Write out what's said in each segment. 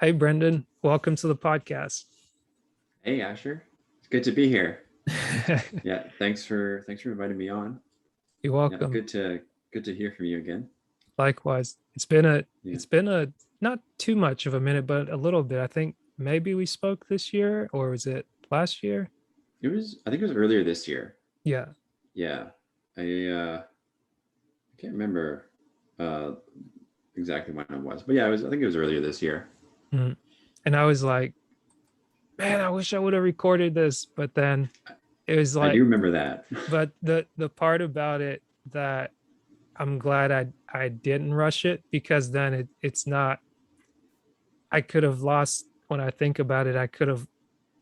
Hey, Brendan, welcome to the podcast. Hey Asher, it's good to be here. Yeah, thanks for inviting me on. You're Yeah, welcome. good to hear from you again. Likewise. It's Yeah, it's been a not too much of a minute, but a little bit. I think maybe we spoke this year, or was it last year? I think it was earlier this year. Yeah. Yeah, I can't remember uh exactly when it was, but yeah, I think it was earlier this year. Mhm. And I was like, man, I wish I would have recorded this, but then it was I do like, remember that. but the part about it that I'm glad I didn't rush it because then it's not I could have lost when I think about it,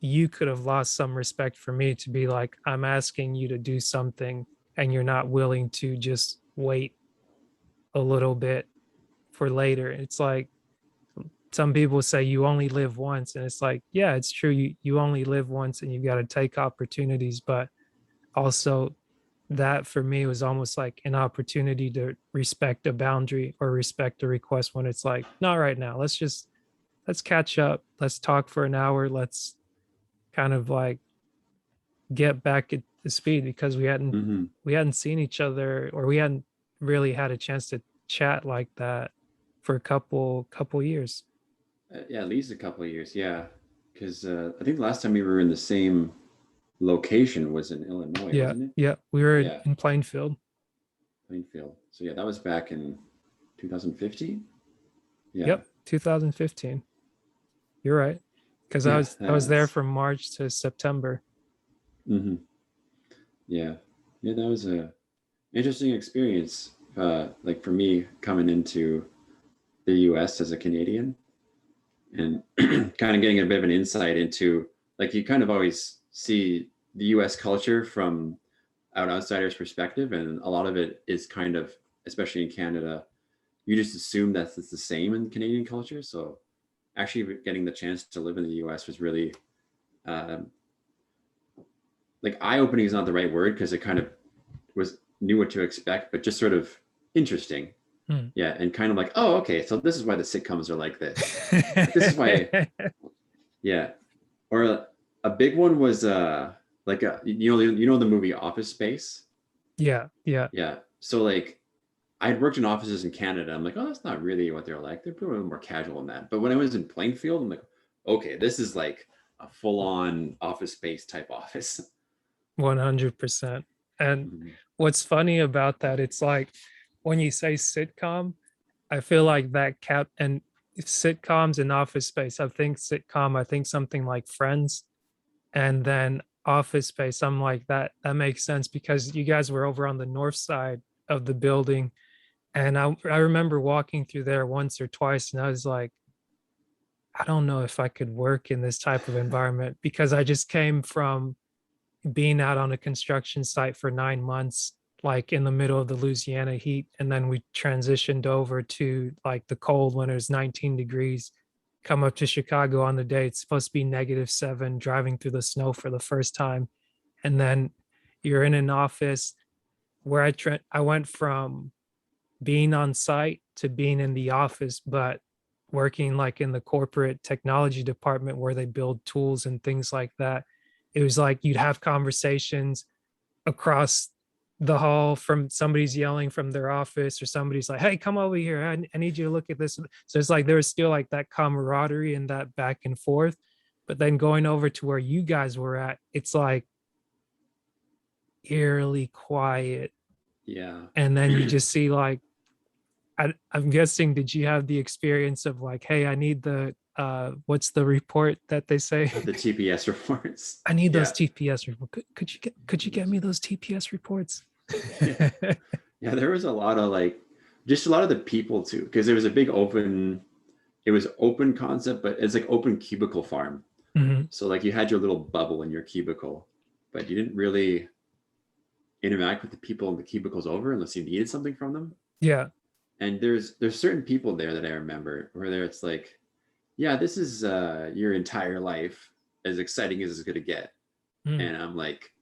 you could have lost some respect for me to be like, I'm asking you to do something and you're not willing to just wait a little bit for later. It's like some people say you only live once. And it's like, yeah, it's true. You only live once and you got to take opportunities. But also, that for me was almost like an opportunity to respect a boundary or respect a request when it's like, not right now. Let's catch up. Let's talk for an hour. Let's kind of like get back at the speed because hmm we hadn't seen each other or we hadn't really had a chance to chat like that for a couple years. Yeah, at least a couple of years. Yeah, because I think the last time we were in the same location was in Illinois, Yeah, wasn't it? yeah. We were Yeah, in Plainfield. Plainfield. So yeah, that was back in 2015. Yeah, Yep, 2015. You're right. Because yeah, I was there that's. from March to September. hmm Yeah, yeah, that was a interesting experience. Like for me, coming into the U.S. as a Canadian, and kind of getting a bit of an insight into, like, you kind of always see the U.S. culture from outsider's perspective, and a lot of it is kind of, especially in Canada, you just assume that it's the same in Canadian culture. So actually, getting the chance to live in the U.S. was really um, like eye-opening is not the right word because it kind of was knew what to expect, but just sort of interesting. Hmm. Yeah, and kind of like, oh, okay, so this is why the sitcoms are like this. Like this is why, yeah. Or a big one was like you know the movie Office Space. Yeah, yeah. Yeah. So like I had worked in offices in Canada. I'm like, oh, that's not really what they're like. They're probably a little more casual than that. But when I was in Plainfield, I'm like, okay, this is like a full-on office space type office. 100%. And Mhm. what's funny about that, it's like when you say sitcom, I feel like that cap and sitcoms in Office Space. I think something like Friends, and then Office Space. I'm like that makes sense because you guys were over on the north side of the building, and I remember walking through there once or twice, and I was like, I don't know if I could work in this type of environment because I just came from being out on a construction site for 9 months, like in the middle of the Louisiana heat. And then we transitioned over to like the cold when it was 19 degrees, come up to Chicago on the day it's supposed to be -7, driving through the snow for the first time. And then you're in an office where I went from being on site to being in the office, but working like in the corporate technology department where they build tools and things like that. It was like you'd have conversations across the hall from somebody's yelling from their office or somebody's like, hey, come over here. I need you to look at this. So it's like there was still like that camaraderie and that back and forth. But then going over to where you guys were at, it's like eerily quiet. Yeah. And then you just see like I'm guessing, did you have the experience of like, hey, I need the what's the report that they say? The TPS reports. I need those Yeah. TPS reports. Could you get me those TPS reports? Yeah. Yeah. There was a lot of like, just a lot of the people too, because there was a big open, it was open concept, but it's like open cubicle farm. Mhm. So like you had your little bubble in your cubicle, but you didn't really interact with the people in the cubicles over unless you needed something from them. Yeah. And there's certain people there that I remember where there it's like, yeah, this is your entire life, as exciting as it's gonna get. Mm. And I'm like,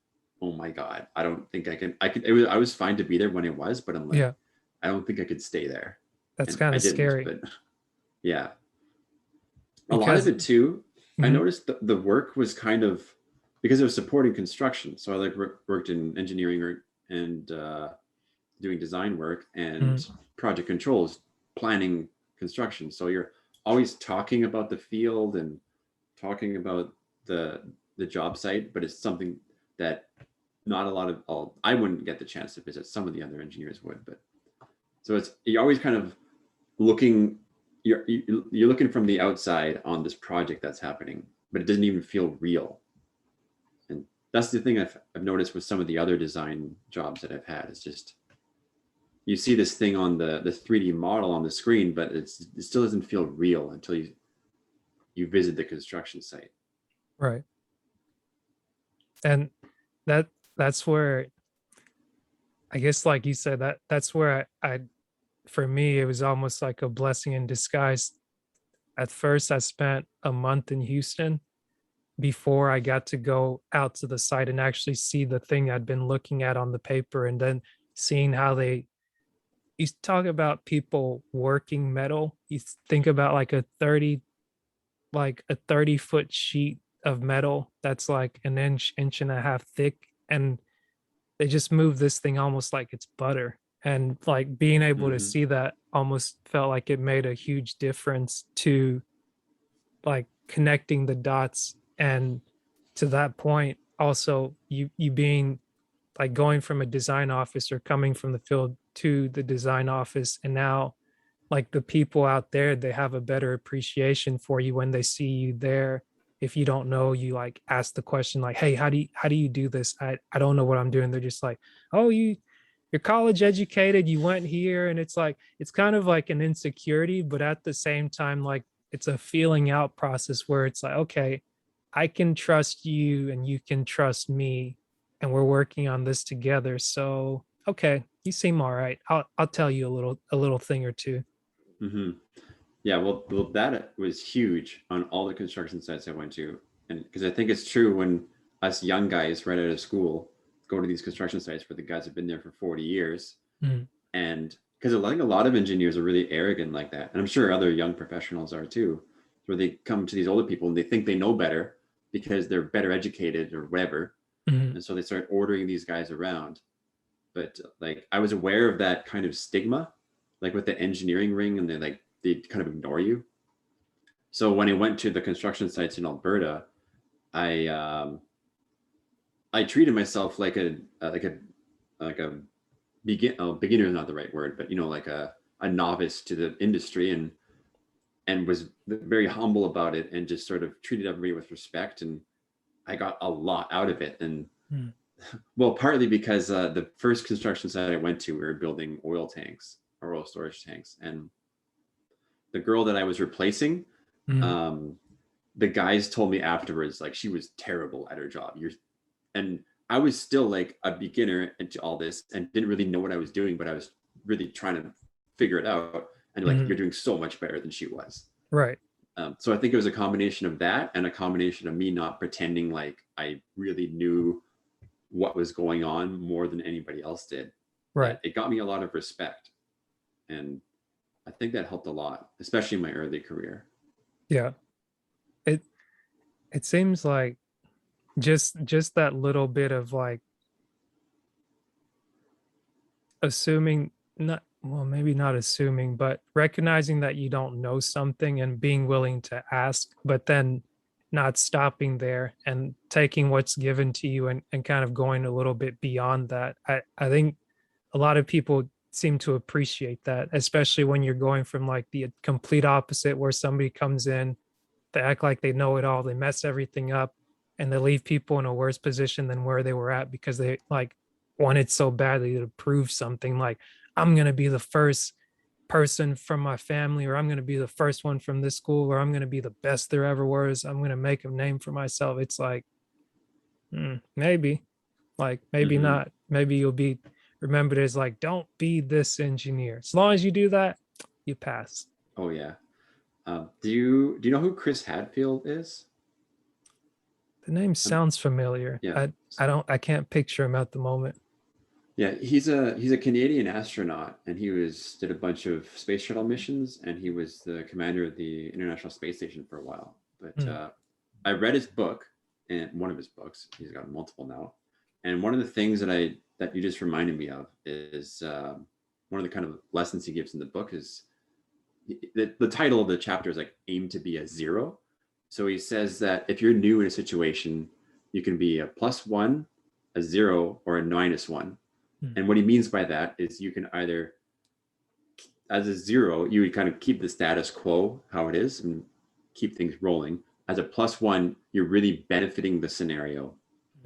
oh my god, I don't think I can. I could. It was. I was fine to be there when it was, but I'm like, Yeah. I don't think I could stay there, That's and kind I of didn't. scary. But yeah, A lot of because it too, I mhm, noticed the work was kind of because it was supporting construction. So I like worked in engineering and doing design work mhm, and project controls, planning construction. So you're always talking about the field and talking about the the job site, but it's something that not a lot of all I wouldn't get the chance to visit. Some of the other engineers would, but so it's you're always kind of looking you're looking from the outside on this project that's happening, but it doesn't even feel real. And that's the thing I've noticed with some of the other design jobs that I've had. It's just you see this thing on the 3D model on the screen, but it still doesn't feel real until you visit the construction site. right. And that that's where I guess, like you said, that's where I for me it was almost like a blessing in disguise. At first, I spent a month in Houston before I got to go out to the site and actually see the thing I'd been looking at on the paper, and then seeing how they you talk about people working metal. You think about like a 30-foot sheet of metal that's like an inch and a half thick, and they just move this thing almost like it's butter. And like being able to Mm-hmm. see that almost felt like it made a huge difference to like connecting the dots. And to that point also you being like going from a design office or coming from the field to the design office, and now like the people out there, they have a better appreciation for you when they see you there. If you don't know, you like ask the question like, hey, how do you do this? I don't know what I'm doing. They're just like, oh, you're college educated, you went here. And it's like it's kind of like an insecurity, but at the same time, like it's a feeling out process where it's like, okay, I can trust you and you can trust me, and we're working on this together. So okay, you seem all right. I'll tell you a little thing or two. Mm-hmm. Yeah, well, that was huge on all the construction sites I went to, and because I think it's true when us young guys right out of school go to these construction sites where the guys have been there for 40 years, Mm, and because I think a lot of engineers are really arrogant like that, and I'm sure other young professionals are too, where they come to these older people and they think they know better because they're better educated or whatever, mhm, and so they start ordering these guys around. But like I was aware of that kind of stigma, like with the engineering ring, and they kind of ignore you. So when I went to the construction sites in Alberta, I I treated myself like a beginner is not the right word, but like a novice to the industry, and was very humble about it, and just sort of treated everybody with respect, and I got a lot out of it. And mm, well, partly because the first construction site I went to, we were building oil tanks or oil storage tanks, and the girl that I was replacing, mm, um, the guys told me afterwards like she was terrible at her job. And I was still like a beginner into all this and didn't really know what I was doing, but I was really trying to figure it out. And like, mhm. you're doing so much better than she was. Right, So I think it was a combination of that and a combination of me not pretending like I really knew what was going on more than anybody else did. right. That it got me a lot of respect, and I think that helped a lot, especially in my early career. Yeah. It it seems like just that little bit of like assuming, not well, maybe not assuming, but recognizing that you don't know something and being willing to ask, but then not stopping there and taking what's given to you and kind of going a little bit beyond that. I think a lot of people seem to appreciate that, especially when you're going from like the complete opposite, where somebody comes in, they act like they know it all, they mess everything up, and they leave people in a worse position than where they were at because they like wanted so badly to prove something like, I'm going to be the first person from my family, or I'm going to be the first one from this school, or I'm going to be the best there ever was. I'm going to make a name for myself. It's like, maybe, like, maybe Mm-hmm. not. Maybe you'll be remembered as like, don't be this engineer. As long as you do that, you pass. Oh yeah. Do you know who Chris Hadfield is? The name Um, sounds familiar. yeah. I can't picture him at the moment. Yeah, he's a Canadian astronaut, and he was did a bunch of space shuttle missions, and he was the commander of the International Space Station for a while. But Mm, I read his book, and one of his books. He's got multiple now. And one of the things that you just reminded me of is one of the kind of lessons he gives in the book is the title of the chapter is like aim to be a zero. So he says that if you're new in a situation, you can be a +1, a zero, or a -1. mm, And what he means by that is you can either, as a zero, you would kind of keep the status quo how it is and keep things rolling. As a +1, you're really benefiting the scenario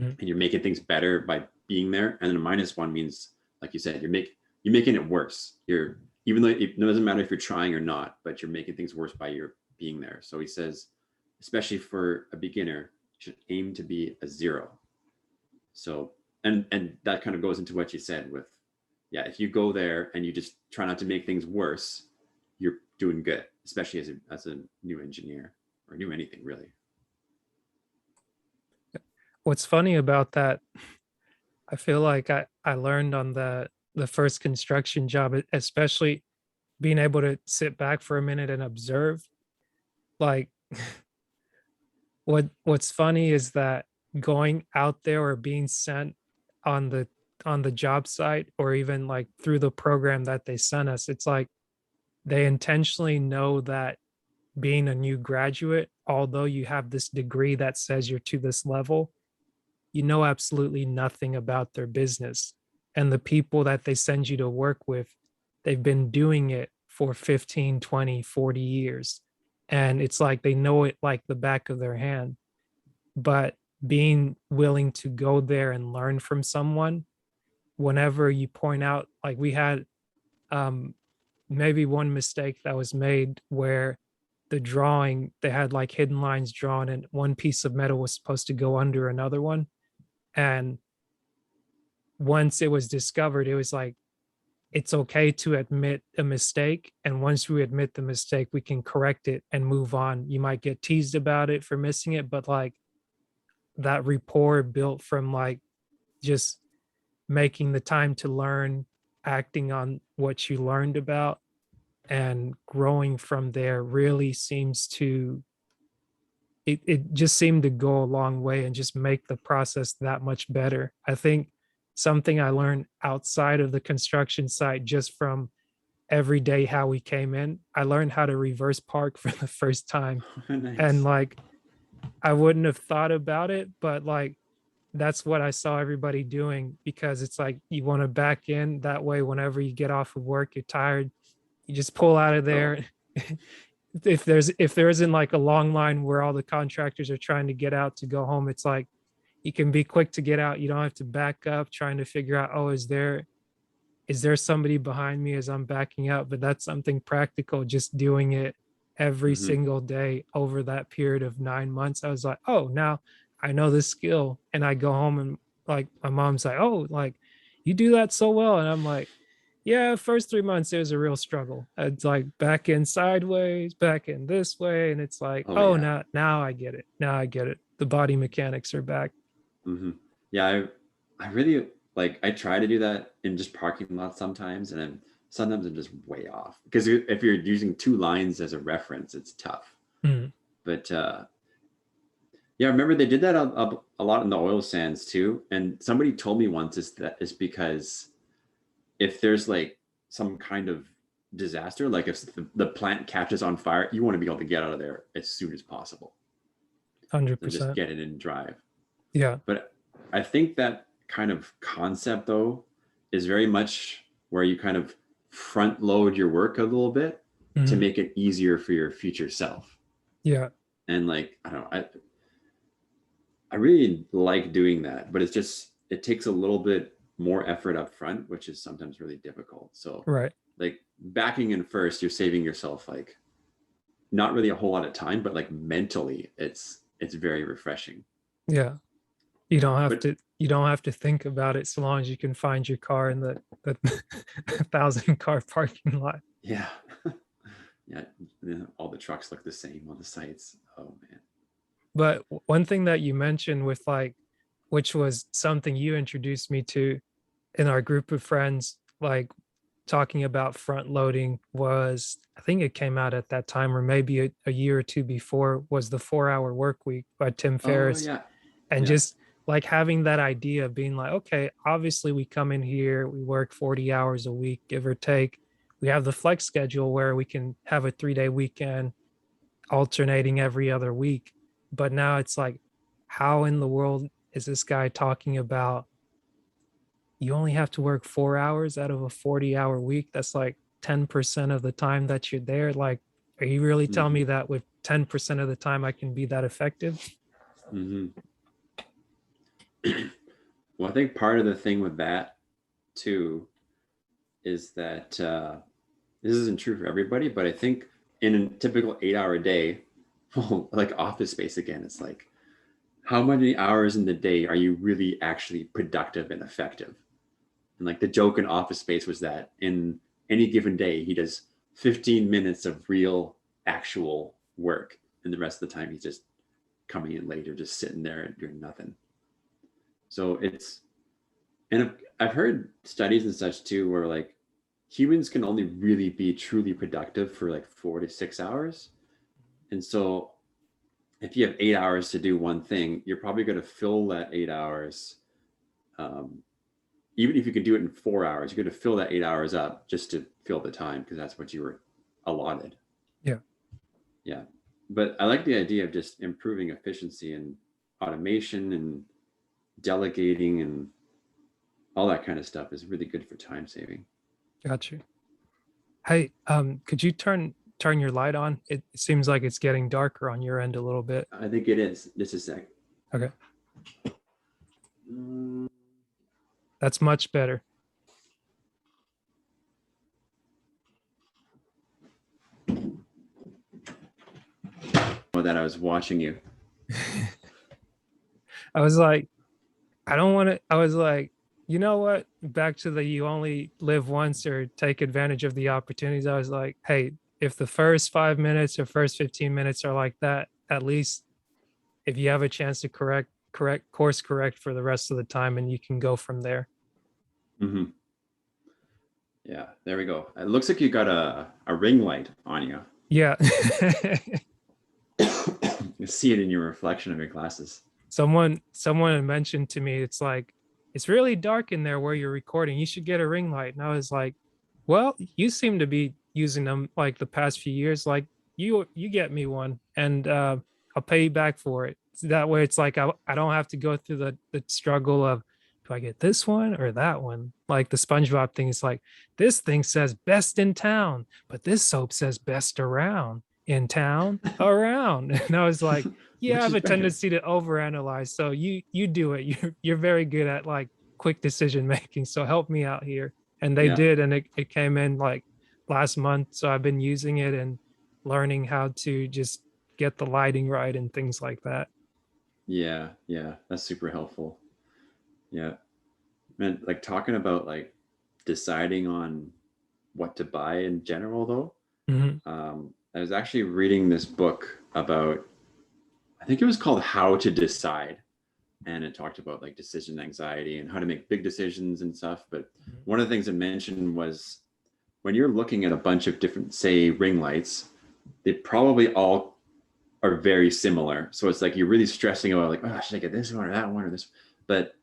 mm. and you're making things better by being there. And then a -1 means, like you said, you're making it worse. You're even though it doesn't matter if you're trying or not, but you're making things worse by your being there. So he says, especially for a beginner, you should aim to be a zero. So and that kind of goes into what you said with, yeah, if you go there and you just try not to make things worse, you're doing good, especially as a new engineer or new anything really. What's funny about that, I feel like I learned on the first construction job, especially being able to sit back for a minute and observe. Like what's funny is that going out there or being sent on the job site or even like through the program that they sent us, it's like they intentionally know that being a new graduate, although you have this degree that says you're to this level, you know absolutely nothing about their business. And the people that they send you to work with, they've been doing it for 15, 20, 40 years. And it's like they know it like the back of their hand. But being willing to go there and learn from someone, whenever you point out, like we had um, maybe one mistake that was made where the drawing, they had like hidden lines drawn and one piece of metal was supposed to go under another one. And once it was discovered, it was like, it's okay to admit a mistake. And once we admit the mistake, we can correct it and move on. You might get teased about it for missing it, but like that rapport built from like just making the time to learn, acting on what you learned about, and growing from there really seems to it just seemed to go a long way and just make the process that much better. I think something I learned outside of the construction site just from every day how we came in, I learned how to reverse park for the first time. And Nice. like I wouldn't have thought about it, but like that's what I saw everybody doing because it's like you want to back in that way whenever you get off of work, you're tired, you just pull out of Oh. there. If there isn't like a long line where all the contractors are trying to get out to go home, it's like you can be quick to get out. You don't have to back up trying to figure out, oh, is there somebody behind me as I'm backing up? But that's something practical, just doing it every Hmm. single day over that period of 9 months. I was like, oh, now I know this skill. And I go home and like my mom's like, oh, like you do that so well. And I'm like, yeah, first 3 months it was a real struggle. It's like back in sideways, back in this way. And it's like, Oh oh, yeah. now I get it. Now I get it. The body mechanics are back. Hmm. Yeah, I really like I try to do that in just parking lots sometimes, and then sometimes I'm just way off because if you're using two lines as a reference, it's tough. Mm, But yeah, I remember they did that a lot in the oil sands too. And somebody told me once is that is because if there's like some kind of disaster, like if the plant catches on fire, you want to be able to get out of there as soon as possible and just 100%. get it and drive. Yeah. But I think that kind of concept though is very much where you kind of front load your work a little bit to Mhm. make it easier for your future self. Yeah. And like, I don't know, I really like doing that, but it takes a little bit more effort up front, which is sometimes really difficult. So Right. like backing in first, you're saving yourself like not really a whole lot of time, but like mentally it's very refreshing. Yeah. Yeah. But You don't have to think about it so long as you can find your car in the 1,000 car parking lot. yeah. Yeah, all the trucks look the same on the sites. Oh man. But one thing that you mentioned with like, which was something you introduced me to, in our group of friends, like talking about front loading was, I think it came out at that time, or maybe a year or two before, was the 4 Hour Work Week by Tim Oh Ferriss. yeah, And yeah. just like having that idea of being like, okay, obviously we come in here, we work 40 hours a week, give or take. We have the flex schedule where we can have a 3 day weekend alternating every other week. But now it's like, how in the world is this guy talking about you only have to work 4 hours out of a 40-hour week? That's like 10% of the time that you're there. Like, are you really telling me Hmm. that with 10% of the time I can be that effective? Hmm. Well, I think part of the thing with that too is that this isn't true for everybody, but I think in a typical 8 hour day, well, like Office Space again, it's like how many hours in the day are you really actually productive and effective? And like the joke in Office Space was that in any given day, he does 15 minutes of real, actual work. And the rest of the time, he's just coming in late or just sitting there and doing nothing. So it's, and I've heard studies and such too, where like humans can only really be truly productive for like 4 to 6 hours. And so if you have 8 hours to do one thing, you're probably going to fill that 8 hours. Um, Even if you could do it in 4 hours, you're going to fill that 8 hours up just to fill the time because that's what you were allotted. Yeah, Yeah. But I like the idea of just improving efficiency and automation and delegating and all that kind of stuff is really good for time saving. got you. Hey, could you turn your light on? It seems like it's getting darker on your end a little bit. I think it is. Just a sec. Okay, Mm, that's much better. well, that I was watching you. I was like, I don't want to. I was like, you know what? Back to the you only live once or take advantage of the opportunities. I was like, hey, if the first 5 minutes or first 15 minutes are like that, at least if you have a chance to course correct for the rest of the time, and you can go from there. Hmm. Yeah, there we go. It looks like you got a ring light on you. Yeah. You see it in your reflection of your glasses. Someone had mentioned to me, it's like, it's really dark in there where you're recording, you should get a ring light. And I was like, well, you seem to be using them like the past few years, like you get me one, and I'll pay you back for it. So that way it's like I don't have to go through the struggle of, do I get this one or that one? Like the SpongeBob thing is like, this thing says best in town, but this soap says best around, in town, around. And I was like, yeah, I Which have is a better? tendency to overanalyze. So you do it. You're very good at like quick decision making. So help me out here. And they Yeah. did, and it came in like last month. So I've been using it and learning how to just get the lighting right and things like that. Yeah. Yeah. That's super helpful. Yeah. Man, like talking about like deciding on what to buy in general, though. Mhm. I was actually reading this book about, I think it was called How to Decide. And it talked about like decision anxiety and how to make big decisions and stuff. But one of the things it mentioned was when you're looking at a bunch of different, say, ring lights, they probably all are very similar. So it's like you're really stressing about like, oh, should I get this one or that one or this? But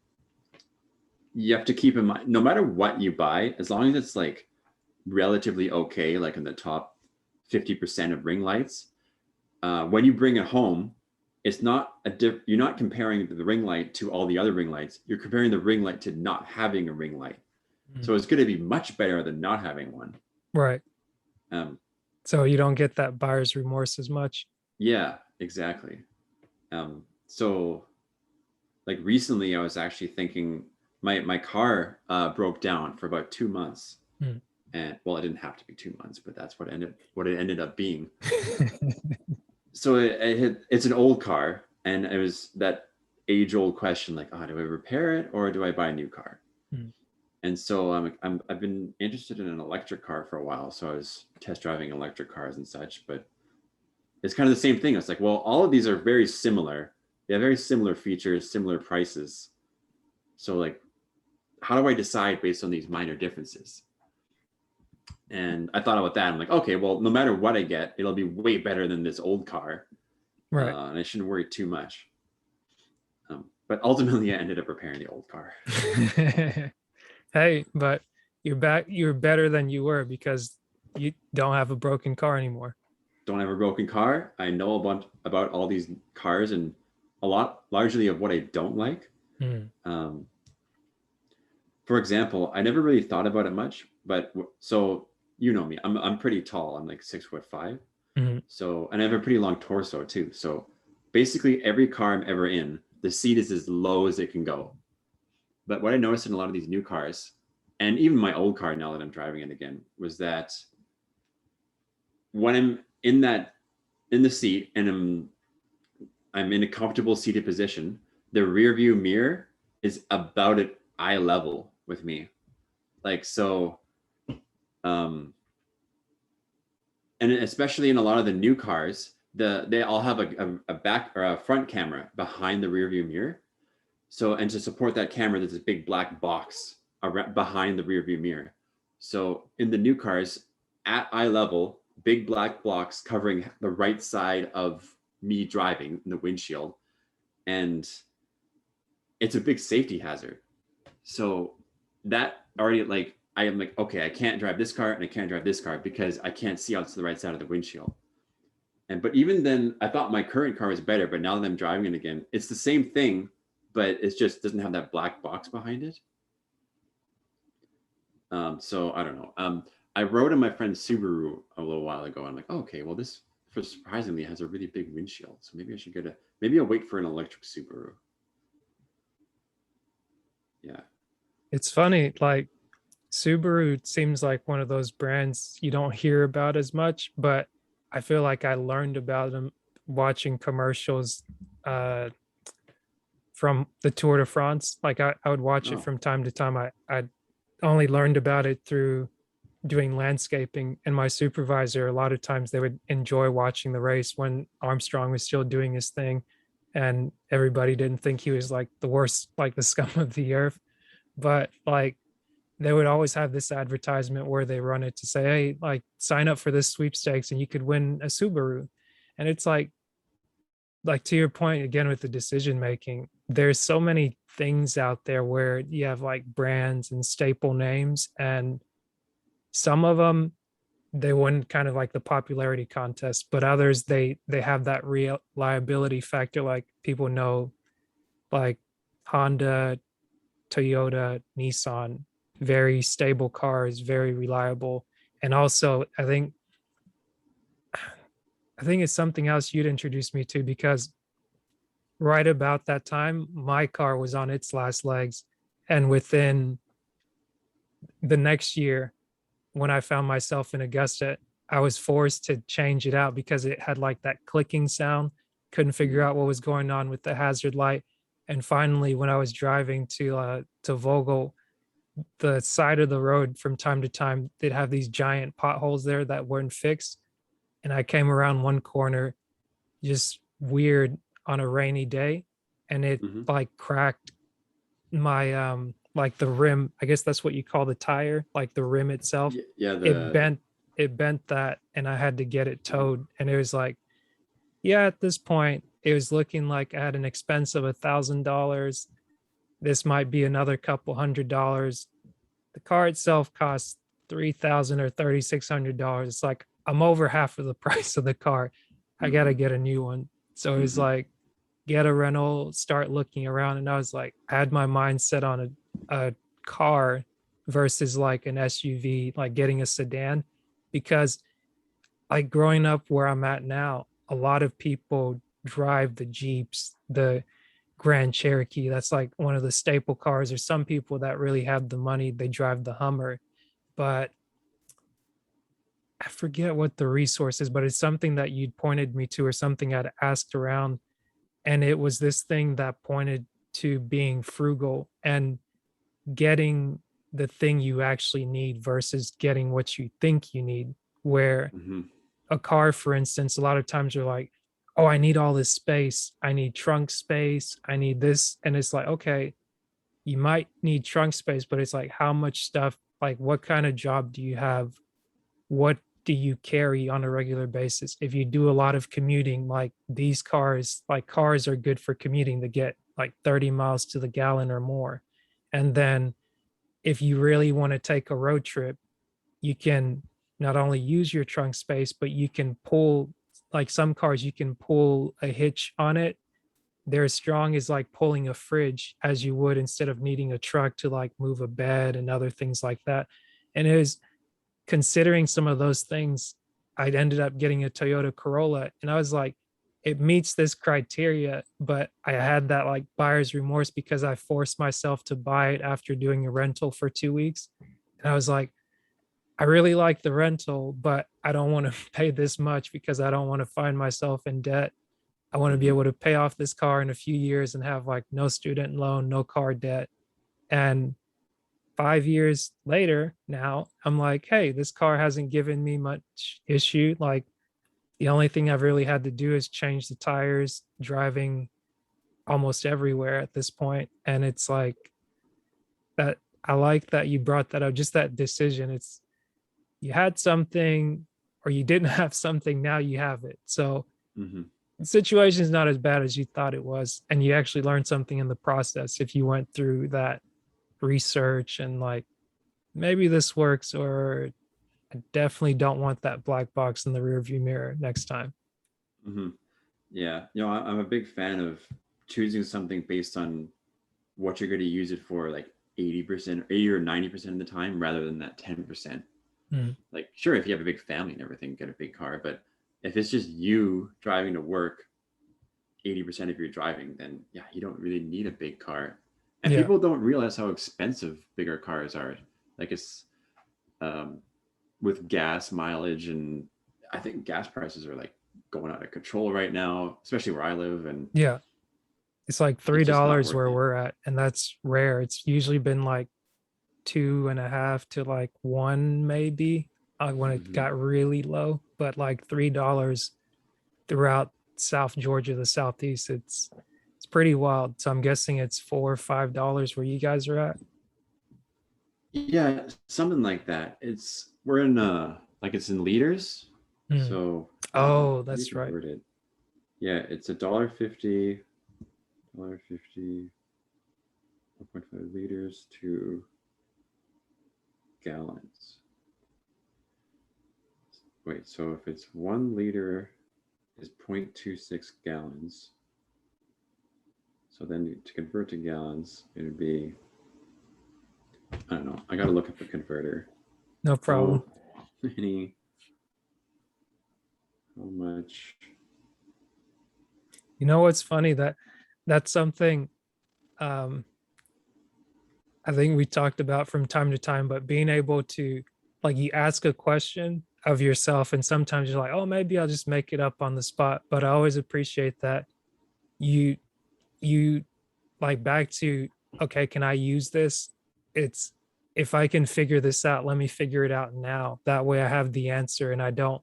you have to keep in mind, no matter what you buy, as long as it's like relatively okay, like in the top 50% of ring lights, when you bring it home, it's not you're not comparing the ring light to all the other ring lights. You're comparing the ring light to not having a ring light. Mhm. So it's going to be much better than not having one. Right. Um, So you don't get that buyer's remorse as much. yeah, exactly. So like recently, I was actually thinking my car broke down for about 2 months, Mm. and well, it didn't have to be 2 months, but that's what it ended up being. So it's an old car, and it was that age old question like, oh, do I repair it or do I buy a new car? Mm. And so I've been interested in an electric car for a while, so I was test driving electric cars and such. But it's kind of the same thing. It's like, well, all of these are very similar. They have very similar features, similar prices. So like, how do I decide based on these minor differences? And I thought about that. I'm like, okay, well, no matter what I get, it'll be way better than this old car, Right. and I shouldn't worry too much. But ultimately, I ended up repairing the old car. Hey, but you're back. You're better than you were because you don't have a broken car anymore. Don't have a broken car. I know a bunch about all these cars and a lot, largely of what I don't like. Mm, Um, for example, I never really thought about it much, but so you know me, I'm pretty tall. I'm like 6'5". mhm. So, and I have a pretty long torso too. So basically every car I'm ever in, the seat is as low as it can go. But what I noticed in a lot of these new cars, and even my old car now that I'm driving it again, was that when I'm in the seat and I'm in a comfortable seated position, the rear view mirror is about at eye level with me. Like so, um, and especially in a lot of the new cars, they all have a back or a front camera behind the rear view mirror. So, and to support that camera, there's a big black box behind the rear view mirror. So in the new cars, at eye level, big black blocks covering the right side of me driving in the windshield. And it's a big safety hazard. So that already like, I am like, okay, I can't drive this car and I can't drive this car because I can't see out to the right side of the windshield. And but even then, I thought my current car was better. But now that I'm driving it again, it's the same thing, but it just doesn't have that black box behind it. So I don't know. I rode in my friend's Subaru a little while ago. I'm like, oh, okay, well, this for surprisingly has a really big windshield. So maybe I should get a. Maybe I'll wait for an electric Subaru. Yeah. It's funny, like Subaru seems like one of those brands you don't hear about as much, but I feel like I learned about them watching commercials uh, from the Tour de France. Like I would watch it Oh. from time to time. I only learned about it through doing landscaping, and my supervisor, a lot of times they would enjoy watching the race when Armstrong was still doing his thing, and everybody didn't think he was like the worst, like the scum of the earth. But like they would always have this advertisement where they run it to say, hey, like sign up for this sweepstakes and you could win a Subaru. And it's like to your point again with the decision making, there's so many things out there where you have like brands and staple names, and some of them they win kind of like the popularity contest, but others they have that reliability factor. Like people know, like Honda, Toyota, Nissan, very stable cars, very reliable. And also, I think it's something else you'd introduced me to, because right about that time, my car was on its last legs. And within the next year, when I found myself in Augusta, I was forced to change it out because it had like that clicking sound. Couldn't figure Mhm. out what was going on with the hazard light. And finally, when I was driving to Vogel, the side of the road from time to time, they'd have these giant potholes there that weren't fixed. And I came around one corner just weird on a rainy day, and it Mhm. like cracked my like the rim. I guess that's what you call the tire, like the rim itself. Yeah. It The. bent that, and I had to get it towed. And it was like, yeah, at this point, it was looking like I had an expense of $1,000. This might be another couple $100. The car itself costs 3,000 or $3,600. It's like I'm over half of the price of the car. I gotta Mhm. get a new one. So it was Mhm. like get a rental, start looking around, and I was like, I had my mind set on a car versus like an SUV, like getting a sedan, because like growing up where I'm at now, a lot of people drive the Jeeps, the Grand Cherokee. That's like one of the staple cars. There's some people that really have the money, they drive the Hummer. But I forget what the resource is, but it's something that you'd pointed me to or something I'd asked around. And it was this thing that pointed to being frugal and getting the thing you actually need versus getting what you think you need. Where Mhm. a car, for instance, a lot of times you're like, oh, I need all this space. I need trunk space. I need this. And it's like, okay, you might need trunk space, but it's like how much stuff, like what kind of job do you have? What do you carry on a regular basis? If you do a lot of commuting, like these cars, like cars are good for commuting to get like 30 miles to the gallon or more. And then if you really want to take a road trip, you can not only use your trunk space, but you can pull, like some cars, you can pull a hitch on it. They're as strong as like pulling a fridge as you would instead of needing a truck to like move a bed and other things like that. And it was considering some of those things, I ended up getting a Toyota Corolla, and I was like, it meets this criteria, but I had that like buyer's remorse because I forced myself to buy it after doing a rental for 2 weeks. And I was like, I really like the rental, but I don't want to pay this much because I don't want to find myself in debt. I want to be Mhm. able to pay off this car in a few years and have like no student loan, no car debt. And 5 years later, now I'm like, hey, this car hasn't given me much issue. Like the only thing I've really had to do is change the tires, driving almost everywhere at this point. And it's like that. I like that you brought that up, just that decision. It's you had something or you didn't have something, now you have it. So Mhm. the situation is not as bad as you thought it was. And you actually learned something in the process if you went through that research and like, maybe this works, or I definitely don't want that black box in the rearview mirror next time. Mhm. Yeah, I'm a big fan of choosing something based on what you're going to use it for, like 80%, 80 or 90% of the time, rather than that 10%. Mm, Like, sure, if you have a big family and everything, get a big car. But if it's just you driving to work 80% of your driving, then yeah, you don't really need a big car. And yeah. people don't realize how expensive bigger cars are. Like, it's um, with gas mileage, and I think gas prices are like going out of control right now, especially where I live, and Yeah. It's like three it's just not dollars worth where it. we're at, and that's rare. It's usually been like 2.5 to like one, maybe, when it Hmm. got really low. But like $3 throughout South Georgia, the Southeast, it's pretty wild. So I'm guessing it's $4 or $5 where you guys are at. Yeah, something like that. It's we're in like it's in liters. Mm. So Oh, how do you that's right. convert it? Yeah, it's $1.50, $1.50, 1.5 liters to gallons. Wait, so if it's 1 liter is 0.26 gallons. So then to convert to gallons, it would be, I don't know, I gotta look up a converter. No problem. How many, how much? You know what's funny, that that's something, um I think we talked about from time to time, but being able to, like, you ask a question of yourself and sometimes you're like, oh, maybe I'll just make it up on the spot. But I always appreciate that you you like back to, okay, can I use this? It's, if I can figure this out, let me figure it out now. That way I have the answer and I don't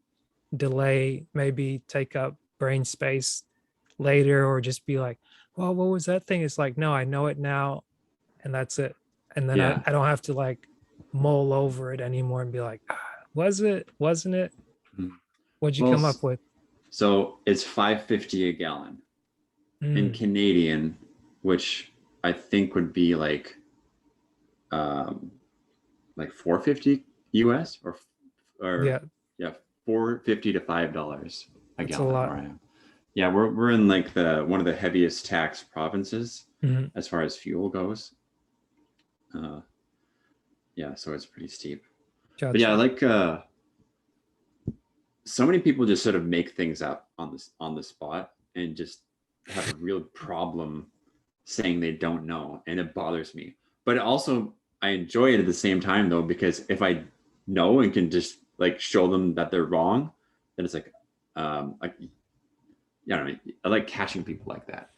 delay, maybe take up brain space later, or just be like, well, what was that thing? It's like, no, I know it now, and that's it. And then Yeah. I don't have to like mull over it anymore and be like, ah, was it, wasn't it? Hmm. What'd you Well, come up with? so it's 5.50 a gallon in Mm, Canadian, which I think would be um, like 450 US, or yeah, yeah, 450 to $5 a that's a gallon lot. where I am. Yeah, we're in like the one of the heaviest tax provinces Mhm. as far as fuel goes. Uh, yeah, so it's pretty steep. But yeah, Gotcha. like so many people just sort of make things up on the spot and just have a real problem saying they don't know, and it bothers me. But also, I enjoy it at the same time though, because if I know and can just like show them that they're wrong, then it's like yeah, I like catching people like that.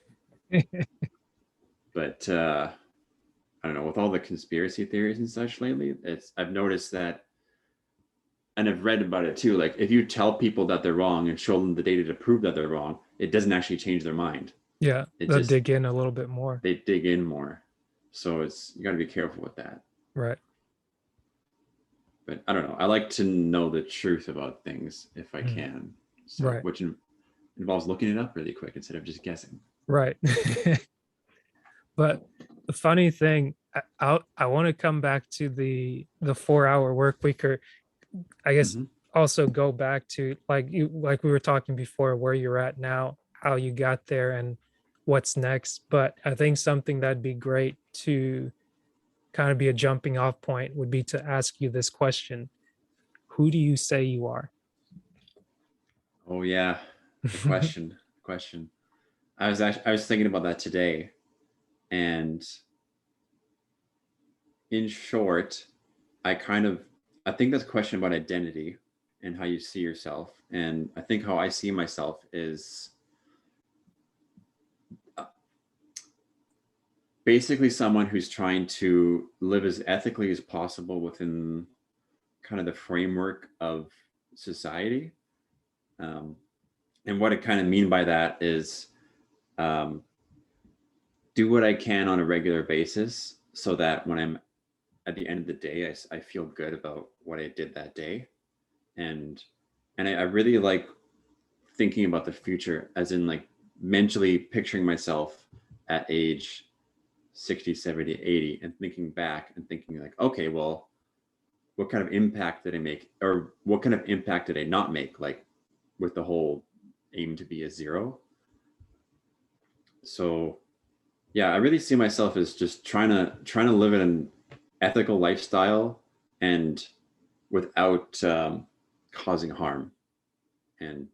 But I don't know, with all the conspiracy theories and such lately, it's I've noticed that, and I've read about it too. Like if you tell people that they're wrong and show them the data to prove that they're wrong, it doesn't actually change their mind. Yeah, It they'll just dig in a little bit more. they dig in more. So you got to be careful with that. Right. But I don't know. I like to know the truth about things if I Mhm. can. So, Right. which involves looking it up really quick instead of just guessing. Right. But the funny thing, I want to come back to the 4 hour work week, or I guess Hmm. also go back to like we were talking before, where you're at now, how you got there, and what's next. But I think something that'd be great to kind of be a jumping off point would be to ask you this question: who do you say you are? Oh yeah, the question. The question. I was thinking about that today, and in short, I think that's a question about identity and how you see yourself. And I think how I see myself is uh, basically someone who's trying to live as ethically as possible within kind of the framework of society. Um, and what I kind of mean by that is um, do what I can on a regular basis so that when I'm at the end of the day, I feel good about what I did that day. And I really like thinking about the future, as in like mentally picturing myself at age 60, 70, 80, and thinking back and thinking like, okay, well, what kind of impact did I make? Or what kind of impact did I not make? Like with the whole aim to be a zero. So yeah, I really see myself as just trying to live an ethical lifestyle and without causing harm. And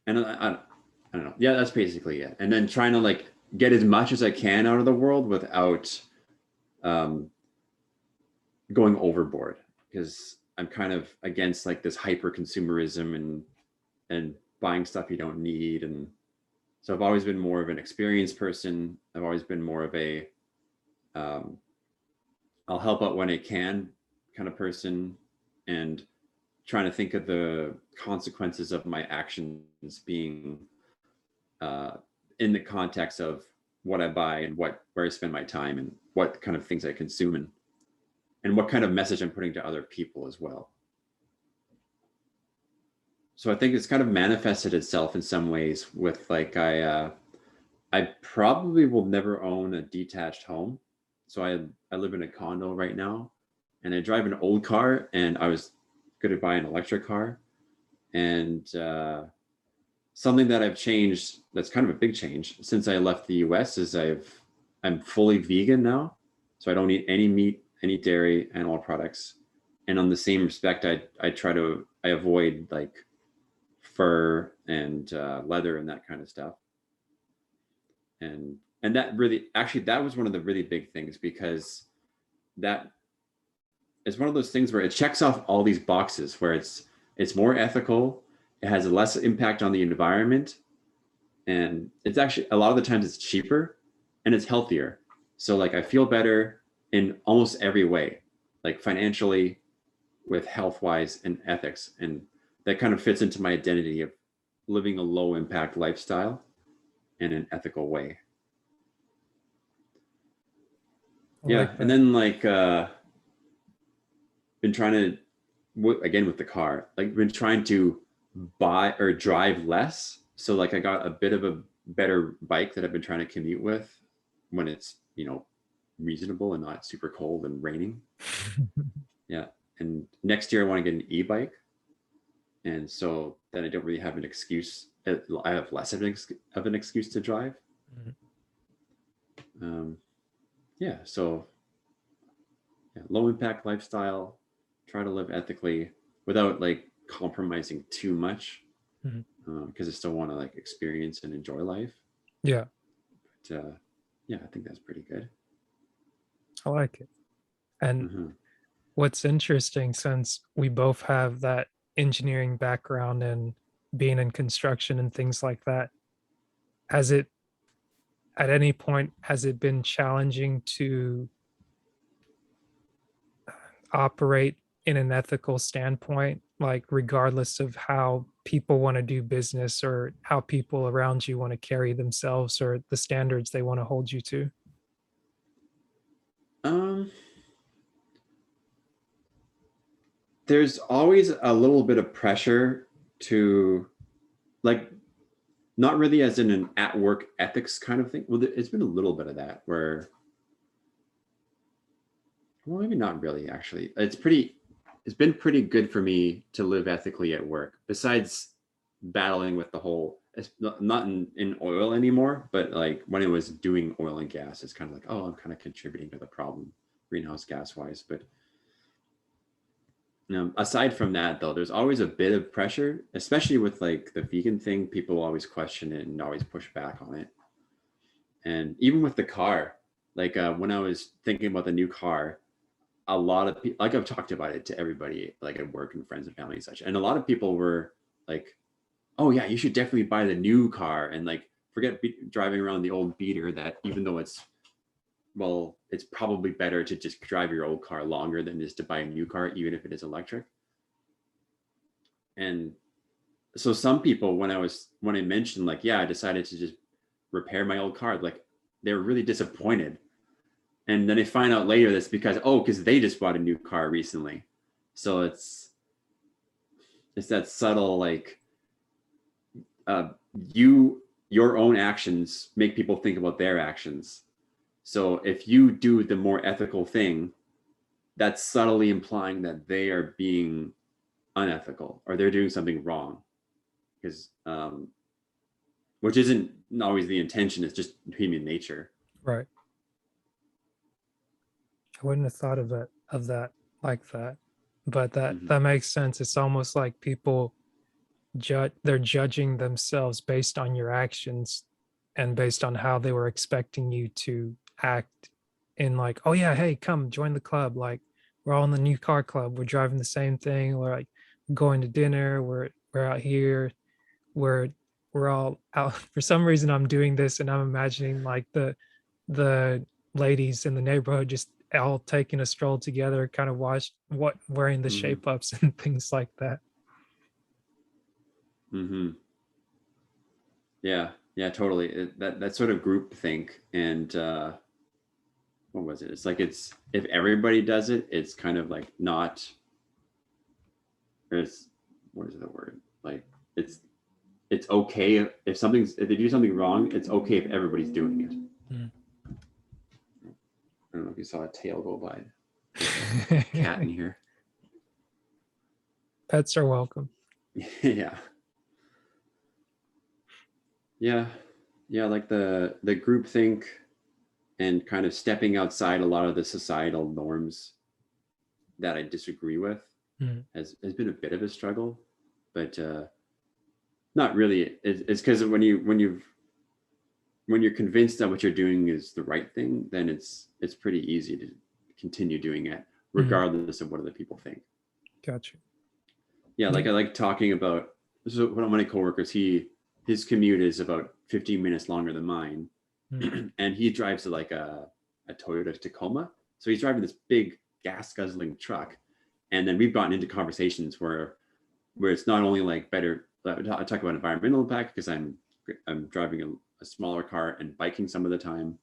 I don't know. Yeah, that's basically it. And then trying to like get as much as I can out of the world without um, going overboard, because I'm kind of against like this hyper consumerism and buying stuff you don't need. And so I've always been more of an experienced person. I've always been more of a um, I'll help out when I can kind of person, and trying to think of the consequences of my actions being uh, in the context of what I buy and where I spend my time and what kind of things I consume, and what kind of message I'm putting to other people as well. So I think it's kind of manifested itself in some ways with like I probably will never own a detached home. So I live in a condo right now, and I drive an old car, and I was going to buy an electric car. And something that I've changed, that's kind of a big change since I left the US, is I'm fully vegan now. So I don't eat any meat, any dairy, animal products. And on the same respect, I avoid like fur and leather and that kind of stuff. And that really, actually, that was one of the really big things, because that is one of those things where it checks off all these boxes, where it's more ethical, it has less impact on the environment, and it's actually a lot of the times it's cheaper and it's healthier. So like I feel better in almost every way, like financially, with health wise, and ethics. And that kind of fits into my identity of living a low impact lifestyle in an ethical way. I Yeah. like And that. then like been trying to again with the car, like been trying to buy or drive less. So like I got a bit of a better bike that I've been trying to commute with when it's reasonable and not super cold and raining. Yeah. And next year I want to get an e-bike, and so then I don't really have an excuse. I have less of an excuse to drive. Mhm. um, yeah, so yeah, low impact lifestyle, try to live ethically without like compromising too much, Mhm. because I still want to like experience and enjoy life. Yeah, But yeah, I think that's pretty good. I like it. And Uh-huh. what's interesting, since we both have that engineering background and being in construction and things like that, has it at any point has it been challenging to operate in an ethical standpoint, like regardless of how people want to do business or how people around you want to carry themselves or the standards they want to hold you to? Um, there's always a little bit of pressure to, like, not really as in an at work ethics kind of thing. Well, it's been a little bit of that where, well, maybe not really actually. It's been pretty good for me to live ethically at work, besides battling with the whole, it's not in oil anymore, but like when it was doing oil and gas, it's kind of like, oh, I'm kind of contributing to the problem greenhouse gas wise. But aside from that, though, there's always a bit of pressure, especially with like the vegan thing. People always question it and always push back on it. And even with the car, like when I was thinking about the new car, a lot of people, like I've talked about it to everybody, like at work and friends and family and such. And a lot of people were like, oh, yeah, you should definitely buy the new car and like forget driving around the old beater that even though well, it's probably better to just drive your old car longer than just to buy a new car, even if it is electric. And so some people, when I mentioned like, yeah, I decided to just repair my old car, like they were really disappointed. And then they find out later that's because they just bought a new car recently. So it's that subtle like uh your own actions make people think about their actions. So if you do the more ethical thing, that's subtly implying that they are being unethical or they're doing something wrong. Because which isn't always the intention, it's just human nature. Right. I wouldn't have thought of that like that. But Mm-hmm. that makes sense. It's almost like people they're judging themselves based on your actions and based on how they were expecting you to act in like, oh yeah, hey, come join the club. Like we're all in the new car club. We're driving the same thing. We're like going to dinner. We're out here. We're we're all out. For some reason I'm doing this and I'm imagining like the ladies in the neighborhood just all taking a stroll together, kind of watch what wearing the Mm-hmm. shape ups and things like that. Mm-hmm. Yeah, yeah, totally. That sort of group think and what was it? It's like it's if everybody does it, it's kind of like not. There's what is the word? Like it's it's okay if they do something wrong, it's okay if everybody's doing it. Mm. I don't know if you saw a tail go by. Cat in here. Pets are welcome. Yeah, yeah, yeah. Like the group think and kind of stepping outside a lot of the societal norms that I disagree with Mm. has been a bit of a struggle, but not really. It's because when you're convinced that what you're doing is the right thing, then it's pretty easy to continue doing it, Mm. regardless of what other people think. Gotcha. Yeah, like Yeah. I like talking about. So one of my coworkers, his commute is about 15 minutes longer than mine, Mm. and he drives like a Toyota Tacoma. So he's driving this big gas guzzling truck, and then we've gotten into conversations where it's not only like better. I talk about environmental impact because I'm driving a smaller car and biking some of the time,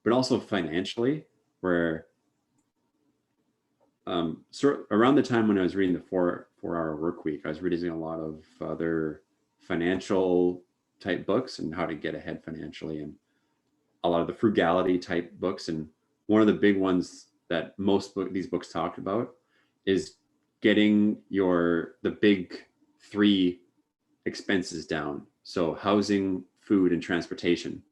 but also financially, where around the time when I was reading the 4 hour work week, I was reading a lot of other financial type books and how to get ahead financially, and a lot of the frugality type books. And one of the big ones that these books talked about is getting the big three expenses down. So housing, food, and transportation.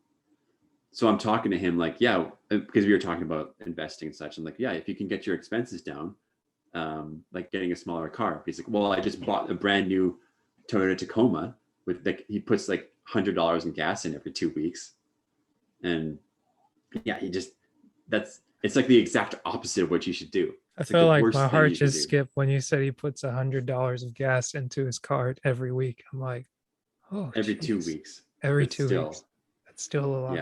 So I'm talking to him like, yeah, because we were talking about investing and such. I'm like, yeah, if you can get your expenses down, like getting a smaller car. He's like, well, I just bought a brand new Toyota Tacoma with like he puts like $100 in gas in every 2 weeks, and yeah, it's like the exact opposite of what you should do. I It's like feel the like my worst thing heart you should just do. skipped when you said he puts $100 of gas into his car every week. I'm like, oh, Every two jeez. weeks, Every but 2 weeks. still, That's still a lot.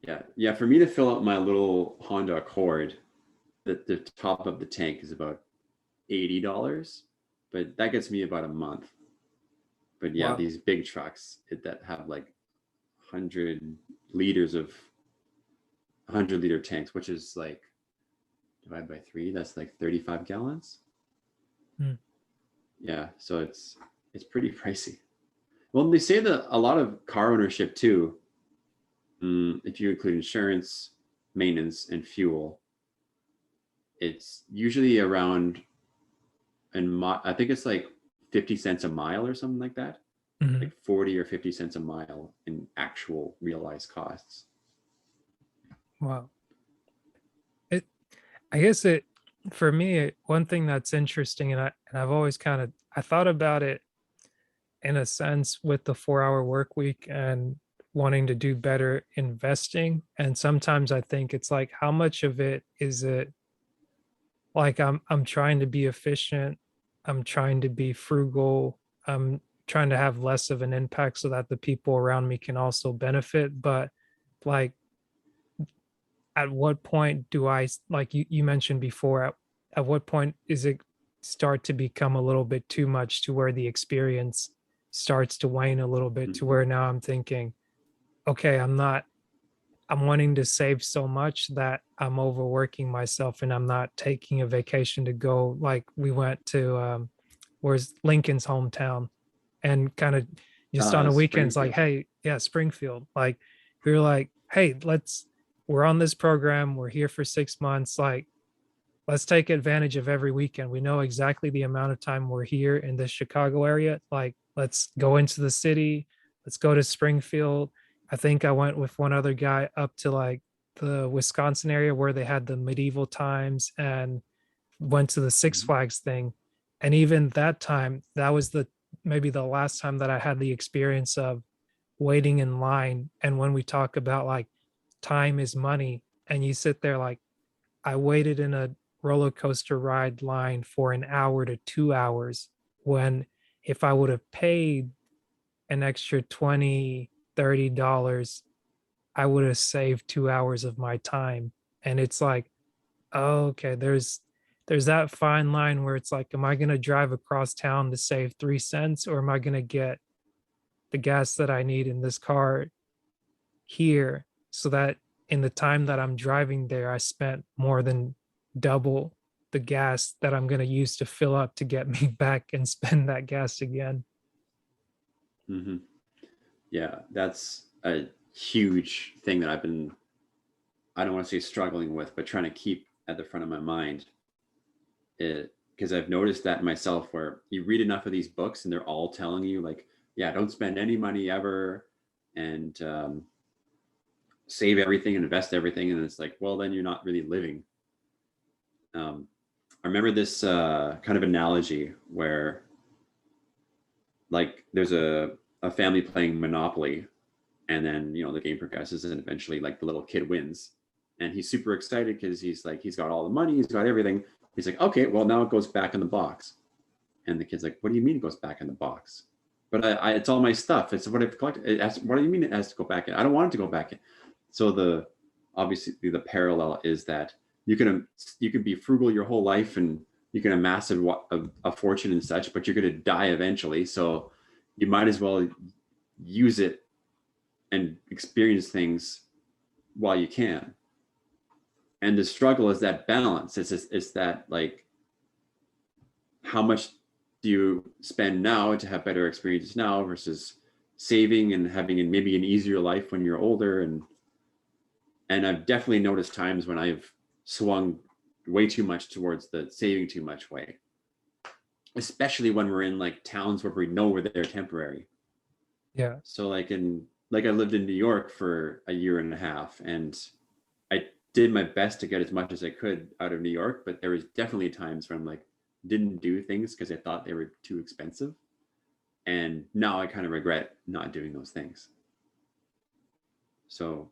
yeah, yeah. For me to fill up my little Honda Accord, the top of the tank is about $80, but that gets me about a month. But yeah, Wow. these big trucks that have like 100 liters of 100-liter tanks, which is like divided by three, that's like 35 gallons. Mm. Yeah, so it's pretty pricey. Well, they say that a lot of car ownership too, if you include insurance, maintenance, and fuel, it's usually around, and I think it's like 50 cents a mile or something like that, Mhm. like 40 or 50 cents a mile in actual realized costs. Wow. It, I guess it, for me, one thing that's interesting, and I've always kind of, I thought about it in a sense with the 4-hour work week and wanting to do better investing. And sometimes I think it's like, how much of it is it like I'm trying to be efficient, I'm trying to be frugal, I'm trying to have less of an impact so that the people around me can also benefit. But like, at what point do like you mentioned before, at what point is it start to become a little bit too much to where the experience starts to wane a little bit to Mm-hmm. where now I'm thinking, okay, I'm wanting to save so much that I'm overworking myself and I'm not taking a vacation to go. Like we went to where's Lincoln's hometown, and kind of just on a weekends like, Springfield. hey, yeah, Springfield. Like we were like, hey, we're on this program, we're here for 6 months. Like, let's take advantage of every weekend. We know exactly the amount of time we're here in the Chicago area. Like, let's go into the city, let's go to Springfield. I think I went with one other guy up to like the Wisconsin area where they had the medieval times, and went to the Six Mm-hmm. Flags thing. And even that time, that was the maybe the last time that I had the experience of waiting in line. And when we talk about like time is money, and you sit there like, I waited in a roller coaster ride line for an hour to 2 hours, when if I would have paid an extra 20, $30, I would have saved 2 hours of my time. And it's like, oh, okay, there's that fine line where it's like, am I gonna drive across town to save 3 cents, or am I gonna get the gas that I need in this car here, so that in the time that I'm driving there, I spent more than double the gas that I'm gonna use to fill up to get me back and spend that gas again. Mm-hmm. Yeah, that's a huge thing that I've been, I don't want to say struggling with, but trying to keep at the front of my mind. Because I've noticed that myself, where you read enough of these books and they're all telling you, like, yeah, don't spend any money ever, and save everything and invest everything. And it's like, well, then you're not really living. I remember this kind of analogy where, like, there's a family playing Monopoly, and then the game progresses, and eventually like the little kid wins, and he's super excited because he's like, he's got all the money, he's got everything. He's like, okay, well, now it goes back in the box. And the kid's like, what do you mean it goes back in the box? But it's all my stuff, it's what I've collected. What do you mean it has to go back in? I don't want it to go back in. So obviously the parallel is that you can be frugal your whole life, and you can amass a fortune and such, but you're going to die eventually, so you might as well use it and experience things while you can. And the struggle is that balance. It's that, like, how much do you spend now to have better experiences now versus saving and having maybe an easier life when you're older. And I've definitely noticed times when I've swung way too much towards the saving too much way, especially when we're in like towns where we know we're there temporary. Yeah. So I lived in New York for a year and a half, and I did my best to get as much as I could out of New York, but there was definitely times when I'm like, didn't do things because I thought they were too expensive. And now I kind of regret not doing those things. So,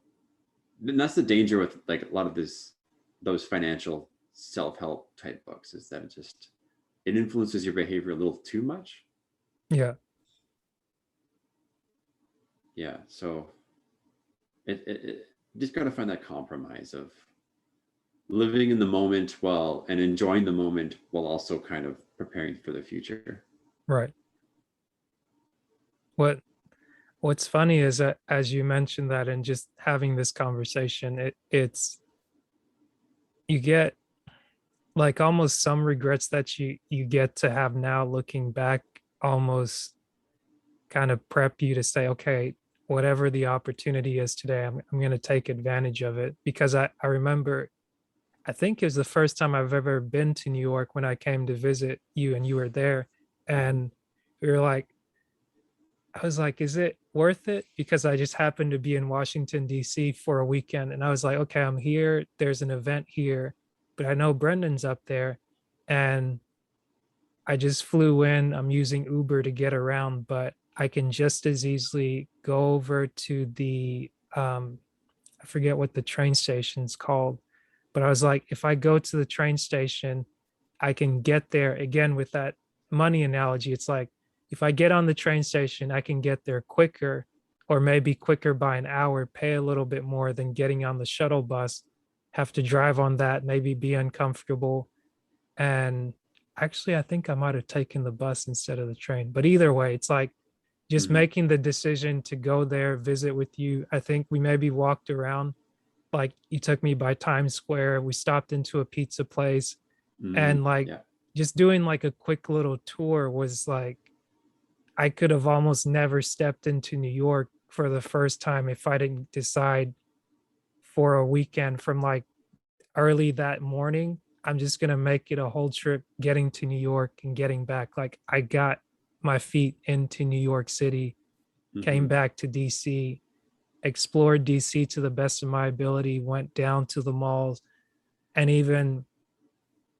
and that's the danger with like a lot of those financial self-help type books, is that it influences your behavior a little too much. Yeah. Yeah. So it just got to find that compromise of living in the moment while and enjoying the moment while also kind of preparing for the future. Right. What What's funny is that as you mentioned that and just having this conversation, it's you get like almost some regrets that you get to have now looking back almost kind of prep you to say, okay, whatever the opportunity is today, I'm going to take advantage of it. Because I remember, I think it was the first time I've ever been to New York when I came to visit you and you were there. And we were like, I was like, is it worth it? Because I just happened to be in Washington, D.C. for a weekend. And I was like, okay, I'm here. There's an event here, but I know Brendan's up there. And I just flew in. I'm using Uber to get around, but I can just as easily go over to the I forget what the train station's called, but I was like, if I go to the train station, I can get there again with that money analogy. It's like if I get on the train station, I can get there quicker or maybe quicker by an hour, pay a little bit more than getting on the shuttle bus, have to drive on that, maybe be uncomfortable. And actually, I think I might have taken the bus instead of the train. But either way, it's like just Hmm. making the decision to go there, visit with you. I think we maybe walked around, like you took me by Times Square. We stopped into a pizza place Hmm. and like Yeah. just doing like a quick little tour was like I could have almost never stepped into New York for the first time if I didn't decide for a weekend from like early that morning. I'm just going to make it a whole trip getting to New York and getting back. Like I got my feet into New York City, came Hmm. back to DC, explored DC to the best of my ability, went down to the malls, and even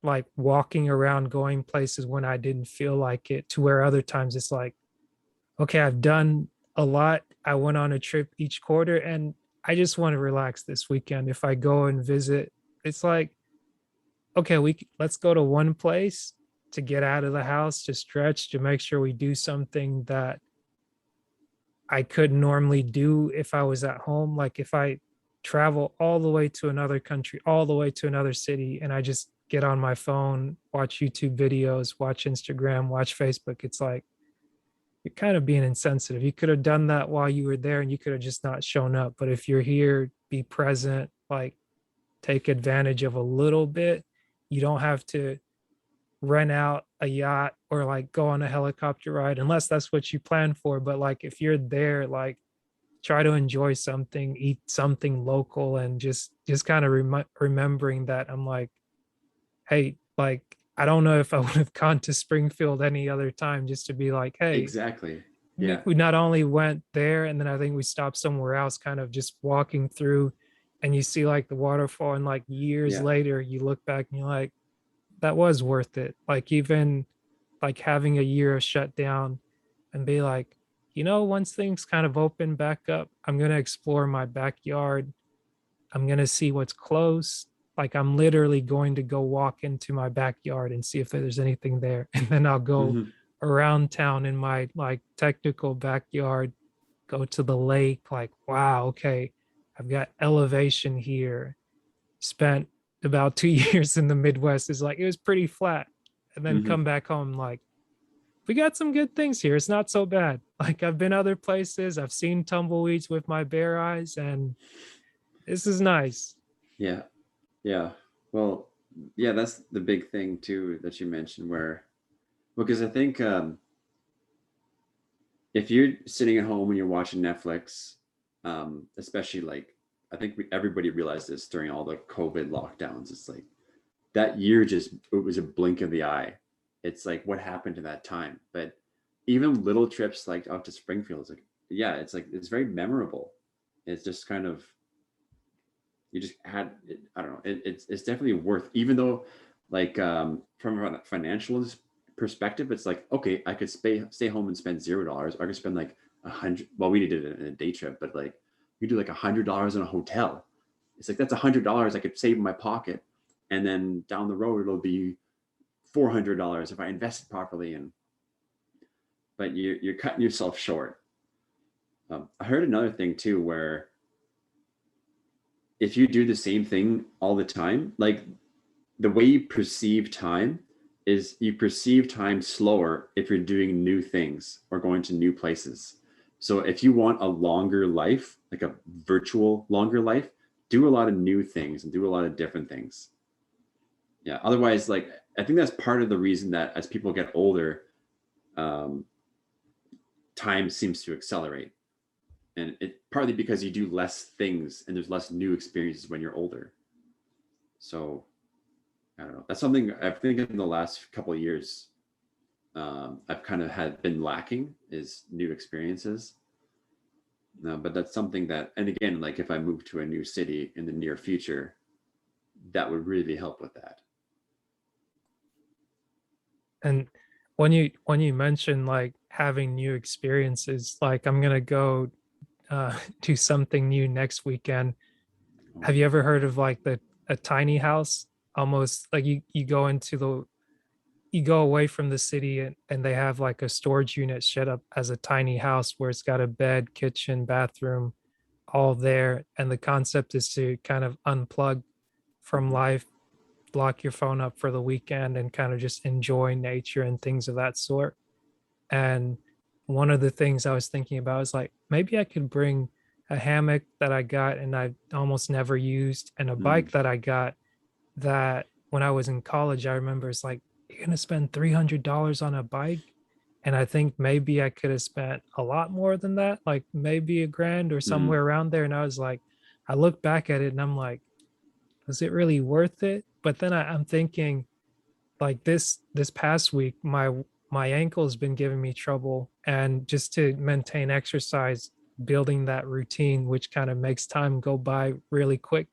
like walking around, going places when I didn't feel like it, to where other times it's like, okay, I've done a lot. I went on a trip each quarter and I just want to relax this weekend. If I go and visit, it's like, okay, let's go to one place to get out of the house, to stretch, to make sure we do something that I couldn't normally do if I was at home. Like if I travel all the way to another country, all the way to another city, and I just get on my phone, watch YouTube videos, watch Instagram, watch Facebook, it's like you're kind of being insensitive. You could have done that while you were there and you could have just not shown up. But if you're here, be present, like take advantage of a little bit. You don't have to rent out a yacht or like go on a helicopter ride unless that's what you plan for. But like if you're there, like try to enjoy something, eat something local, and just kind of remembering that I'm like, hey, like I don't know if I would have gone to Springfield any other time just to be like, hey, Exactly. Yeah. we not only went there and then I think we stopped somewhere else, kind of just walking through, and you see like the waterfall, and like years Yeah. later you look back and you're like, that was worth it. Like even like having a year of shutdown and be like, once things kind of open back up, I'm gonna explore my backyard. I'm gonna see what's close. Like I'm literally going to go walk into my backyard and see if there's anything there. And then I'll go Hmm. around town in my like technical backyard, go to the lake, like, wow, okay, I've got elevation here. Spent about 2 years in the Midwest. Is like it was pretty flat. And then Hmm. come back home like we got some good things here. It's not so bad. Like I've been other places, I've seen tumbleweeds with my bare eyes, and this is nice. Yeah. Yeah. Well, yeah, that's the big thing too that you mentioned where, because I think if you're sitting at home and you're watching Netflix, especially like, I think everybody realized this during all the COVID lockdowns. It's like that year just, it was a blink of the eye. It's like what happened to that time. But even little trips like out to Springfield, it's like, yeah, it's like, it's very memorable. It's just kind of, you just had it, I don't know, it's definitely worth, even though like from a financial perspective it's like, okay, I could stay home and spend $0, or I could spend like 100, well we did it in a day trip, but like you do like $100 in a hotel. It's like that's $100 I could save in my pocket, and then down the road it'll be $400 if I invest it properly. And but you're cutting yourself short. I heard another thing too where if you do the same thing all the time, like the way you perceive time is you perceive time slower if you're doing new things or going to new places. So if you want a longer life, like a virtual longer life, do a lot of new things and do a lot of different things. Yeah. Otherwise, like I think that's part of the reason that as people get older, um, time seems to accelerate. And it partly because you do less things and there's less new experiences when you're older. So I don't know. That's something I think in the last couple of years, I've kind of had been lacking is new experiences. But that's something that, and again, like if I move to a new city in the near future, that would really help with that. And when you mention like having new experiences, like I'm gonna go do something new next weekend. Oh, Have you ever heard of like the a tiny house? Almost like you go into the you go away from the city, and they have like a storage unit set up as a tiny house where it's got a bed, kitchen, bathroom, all there. And the concept is to kind of unplug from mhm, life, lock your phone up for the weekend, and kind of just enjoy nature and things of that sort. And one of the things I was thinking about is like maybe I could bring a hammock that I got and I almost never used, and a mhm, bike that I got that when I was in college, I remember it's like, you're gonna spend $300 on a bike. And I think maybe I could have spent a lot more than that, like maybe a grand or mhm, somewhere around there. And I was like, I look back at it and I'm like, was it really worth it? But then I'm thinking, like this past week, my ankle's been giving me trouble, and just to maintain exercise, building that routine, which kind of makes time go by really quick.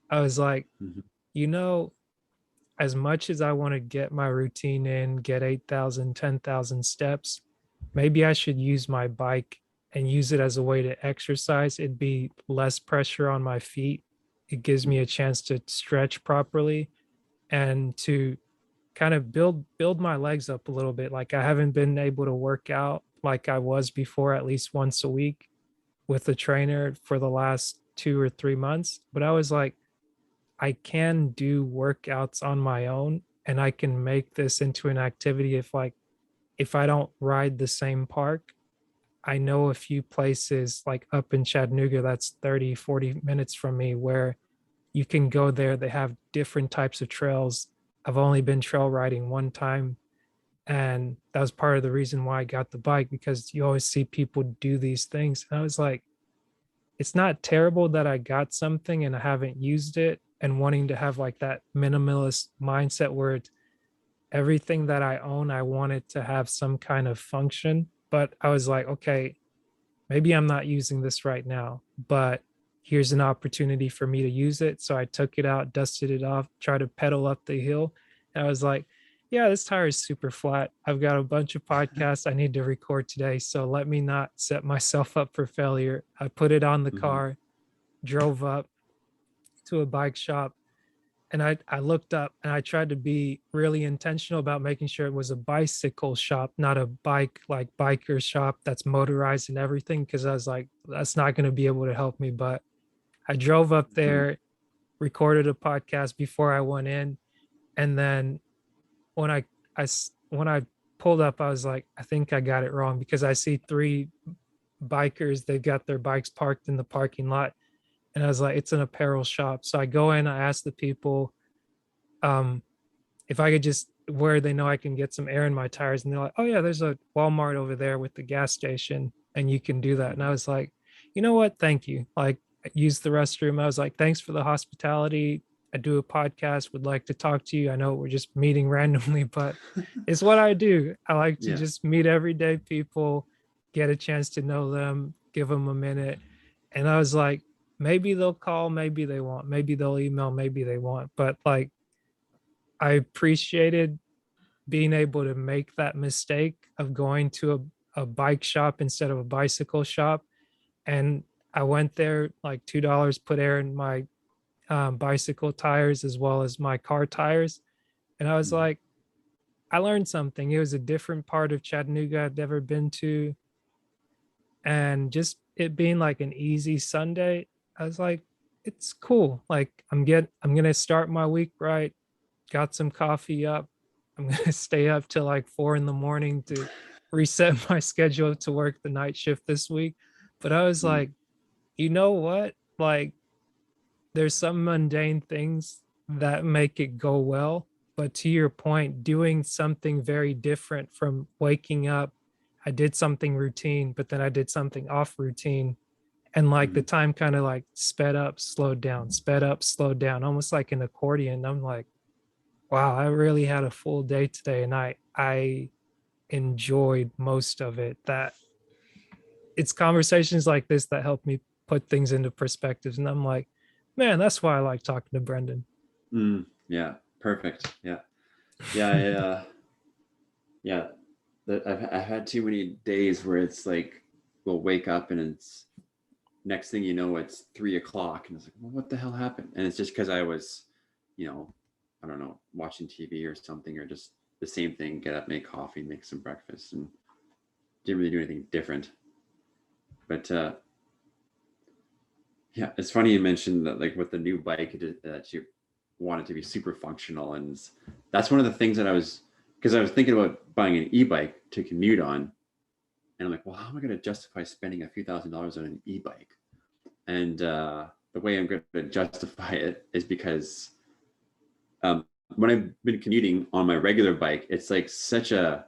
I was like, mhm, you know, as much as I want to get my routine in, get 8,000, 10,000 steps, maybe I should use my bike and use it as a way to exercise. It'd be less pressure on my feet. It gives me a chance to stretch properly and to kind of build my legs up a little bit. Like I haven't been able to work out like I was before, at least once a week with a trainer for the last 2 or 3 months. But I was like, I can do workouts on my own, and I can make this into an activity. If I don't ride the same park, I know a few places like up in Chattanooga that's 30, 40 minutes from me where you can go there. They have different types of trails. I've only been trail riding one time, and that was part of the reason why I got the bike, because you always see people do these things. And I was like, it's not terrible that I got something and I haven't used it, and wanting to have like that minimalist mindset where it's everything that I own, I want it to have some kind of function. But I was like, okay, maybe I'm not using this right now, but here's an opportunity for me to use it. So I took it out, dusted it off, tried to pedal up the hill. And I was like, yeah, this tire is super flat. I've got a bunch of podcasts I need to record today. So let me not set myself up for failure. I put it on the mhm, car, drove up to a bike shop, and I looked up and I tried to be really intentional about making sure it was a bicycle shop, not a bike like biker shop that's motorized and everything. Cause I was like, that's not going to be able to help me. But I drove up mhm, there, recorded a podcast before I went in. And then when when I pulled up, I was like, I think I got it wrong, because I see three bikers, they've got their bikes parked in the parking lot. And I was like, it's an apparel shop. So I go in, I ask the people, um, if I could just, where they know I can get some air in my tires. And they're like, oh yeah, there's a Walmart over there with the gas station and you can do that. And I mhm. was like, you know what? Thank you. Like, I used the restroom. I was like, thanks for the hospitality. I do a podcast, would like to talk to you. I know we're just meeting randomly, but it's what I do. I like to Yeah. just meet everyday people, get a chance to know them, give them a minute. And I was like, maybe they'll call, maybe they won't, maybe they'll email, maybe they won't. But like, I appreciated being able to make that mistake of going to a bike shop instead of a bicycle shop. And I went there like $2, put air in my bicycle tires as well as my car tires. And I was Mhm, like, I learned something. It was a different part of Chattanooga I've never been to. And just it being like an easy Sunday, I was like, it's cool. Like I'm gonna start my week right. Got some coffee up. I'm gonna stay up till like 4 in the morning to reset my schedule to work the night shift this week. But I was Mm, like, you know what? Like there's some mundane things that make it go well. But to your point, doing something very different from waking up, I did something routine, but then I did something off routine. And like the mm. time kind of like sped up, slowed down, sped up, slowed down, almost like an accordion. I'm like, wow, I really had a full day today and I enjoyed most of it. That it's conversations like this that help me put things into perspectives. And I'm like, man, that's why I like talking to Brendan. Yeah, perfect. Yeah, yeah, yeah. I've had too many days where it's like we'll wake up and it's next thing you know it's 3 o'clock and it's like, well, what the hell happened? And it's just because I was, you know, I don't know, watching TV or something, or just the same thing. Get up, make coffee, make some breakfast, and didn't really do anything different. But yeah, it's funny you mentioned that, like with the new bike, that you want it to be super functional, and that's one of the things that because I was thinking about buying an e-bike to commute on, and I'm like, well, how am I going to justify spending a few $1,000s on an e-bike? And the way I'm going to justify it is because when I've been commuting on my regular bike, it's like such a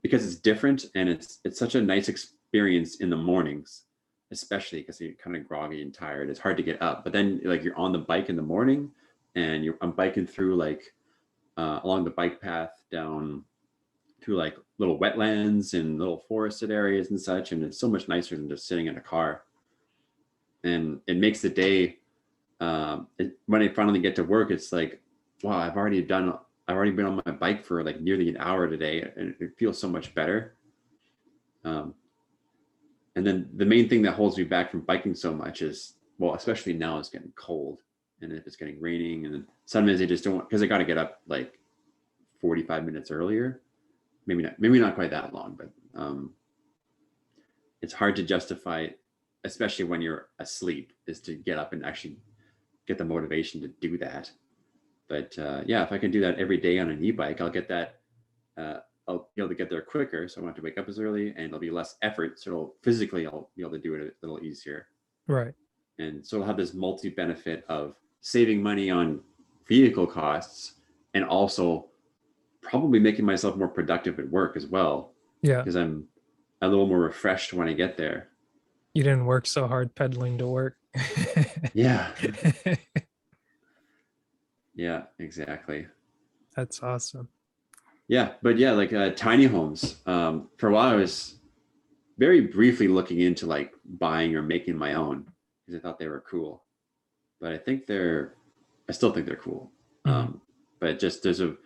because it's different and it's such a nice experience in the mornings, especially because you're kind of groggy and tired. It's hard to get up, but then like you're on the bike in the morning, and I'm biking through like along the bike path down to like little wetlands and little forested areas and such, and it's so much nicer than just sitting in a car. And it makes the day when I finally get to work, it's like, wow, I've already been on my bike for like nearly an hour today, and it feels so much better. Um, and then the main thing that holds me back from biking so much is, well, especially now it's getting cold, and if it's getting raining, and then sometimes I just don't because I got to get up like 45 minutes earlier. Maybe not quite that long, but it's hard to justify, especially when you're asleep, is to get up and actually get the motivation to do that. But yeah, if I can do that every day on an e-bike, I'll get that. I'll be able to get there quicker, so I won't have to wake up as early, and it'll be less effort. So I'll be able to do it a little easier, Right. and so it'll have this multi benefit of saving money on vehicle costs, and also probably making myself more productive at work as well, Yeah. because I'm a little more refreshed when I get there. You didn't work so hard pedaling to work. Yeah, yeah, exactly. That's awesome. Yeah, but yeah, like tiny homes. For a while, I was very briefly looking into like buying or making my own because I thought they were cool. But I still think they're cool. Mhm. But just to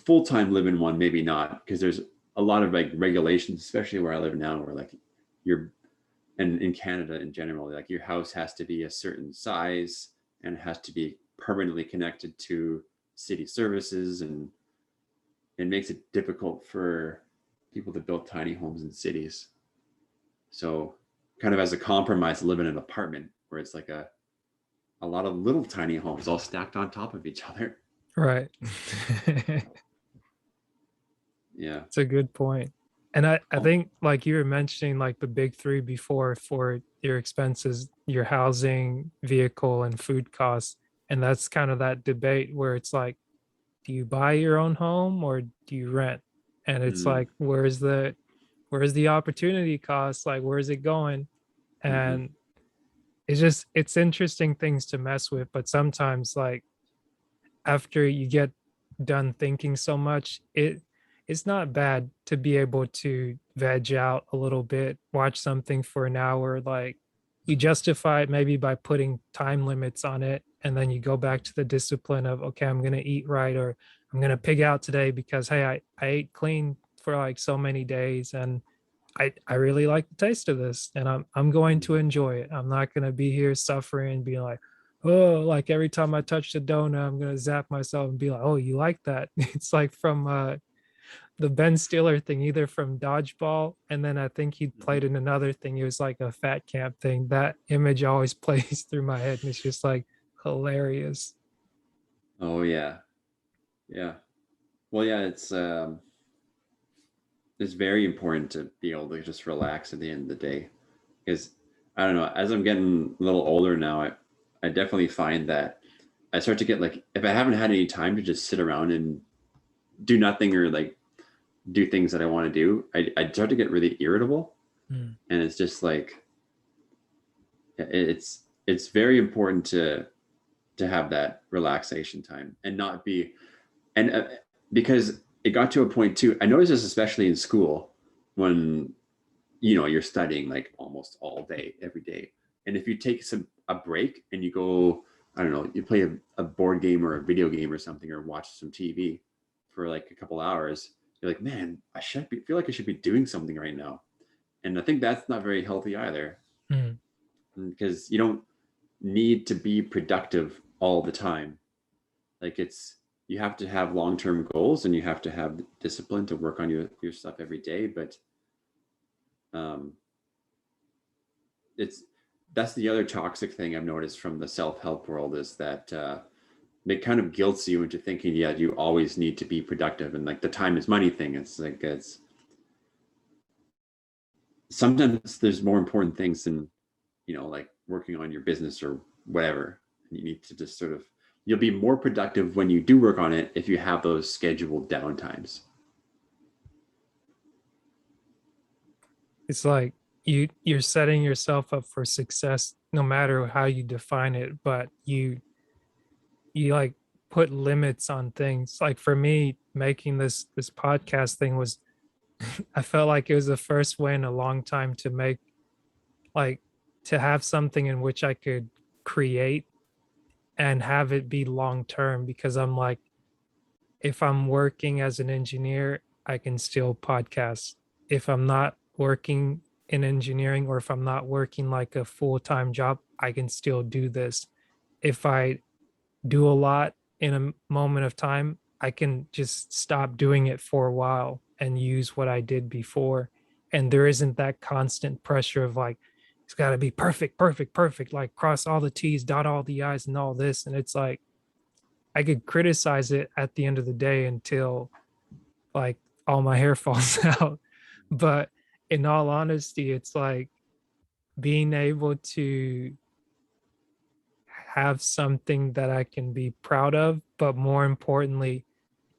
full time live in one, maybe not, because there's a lot of like regulations, especially where I live now, where like you're and in Canada in general, like your house has to be a certain size and it has to be permanently connected to city services, and it makes it difficult for people to build tiny homes in cities. So, kind of as a compromise, live in an apartment where it's like a lot of little tiny homes all stacked on top of each other. Right. Yeah. It's a good point. And I Oh, think like you were mentioning like the big three before for your expenses, your housing, vehicle, and food costs. And that's kind of that debate where it's like, do you buy your own home or do you rent? And it's mm, like, where's the opportunity cost? Like, where's it going? mm-hmm, And it's interesting things to mess with, but sometimes like after you get done thinking so much, it's not bad to be able to veg out a little bit, watch something for an hour. Like you justify it maybe by putting time limits on it, and then you go back to the discipline of okay, I'm gonna eat right, or I'm gonna pig out today because hey, I ate clean for like so many days and I really like the taste of this and I'm going to mm-hmm. enjoy it. I'm not gonna be here suffering and being like, oh, like every time I touch the donut, I'm gonna zap myself and be like, oh, you like that? It's like from the Ben Stiller thing, either from Dodgeball, and then I think he Mhm. played in another thing. It was like a fat camp thing. That image always plays through my head, and it's just like hilarious. Oh yeah, yeah. Well, yeah, it's very important to be able to just relax at the end of the day, because I don't know, as I'm getting a little older now, I definitely find that I start to get like, if I haven't had any time to just sit around and do nothing or like do things that I want to do, I start to get really irritable. Mm. And it's just like it's very important to have that relaxation time and not be and because it got to a point too. I noticed this especially in school when you're studying like almost all day every day, and if you take a break and you go, I don't know, you play a board game or a video game or something, or watch some TV for like a couple hours, you're like, man, feel like I should be doing something right now. And I think that's not very healthy either, Mm. because you don't need to be productive all the time. Like you have to have long-term goals and you have to have discipline to work on your stuff every day. But um, it's that's the other toxic thing I've noticed from the self-help world, is that it kind of guilts you into thinking, yeah, you always need to be productive, and like the time is money thing. It's like it's sometimes there's more important things than like working on your business or whatever. And you need to just sort of, you'll be more productive when you do work on it if you have those scheduled downtimes. It's like you're setting yourself up for success no matter how you define it, but you like put limits on things. Like for me, making this podcast thing was I felt like it was the first way in a long time to make like to have something in which I could create and have it be long term, because I'm like, if I'm working as an engineer, I can still podcast. If I'm not working in engineering, or if I'm not working like a full-time job, I can still do this. If I do a lot in a moment of time, I can just stop doing it for a while and use what I did before. And there isn't that constant pressure of like, it's got to be perfect, perfect, perfect, like cross all the T's, dot all the I's, and all this. And it's like, I could criticize it at the end of the day until like all my hair falls out. But in all honesty, it's like being able to have something that I can be proud of, but more importantly,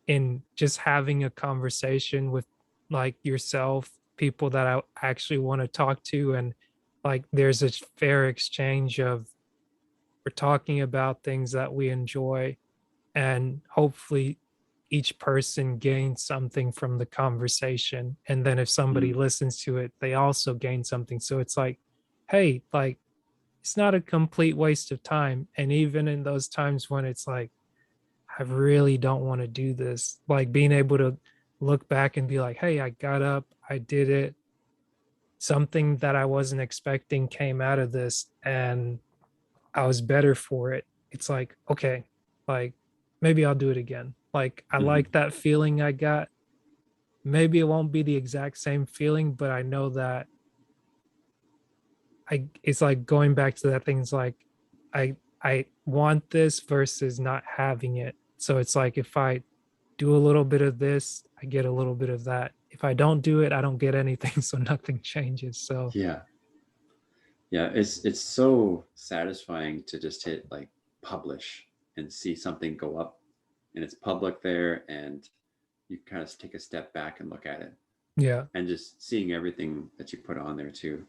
in just having a conversation with like yourself, people that I actually want to talk to, and like there's a fair exchange of we're talking about things that we enjoy, and hopefully each person gains something from the conversation. And then if somebody Mm, listens to it, they also gain something. So it's like, hey, like it's not a complete waste of time. And even in those times when it's like, I really don't want to do this, like being able to look back and be like, hey, I got up, I did it. Something that I wasn't expecting came out of this, and I was better for it. It's like, okay, like maybe I'll do it again. Like I mhm. like that feeling I got. Maybe it won't be the exact same feeling, but I know that it's like going back to that thing. It's like I want this versus not having it. So it's like if I do a little bit of this, I get a little bit of that. If I don't do it, I don't get anything. So nothing changes. So Yeah, yeah. It's so satisfying to just hit like publish and see something go up, and it's public there, and you kind of take a step back and look at it, yeah. and just seeing everything that you put on there too.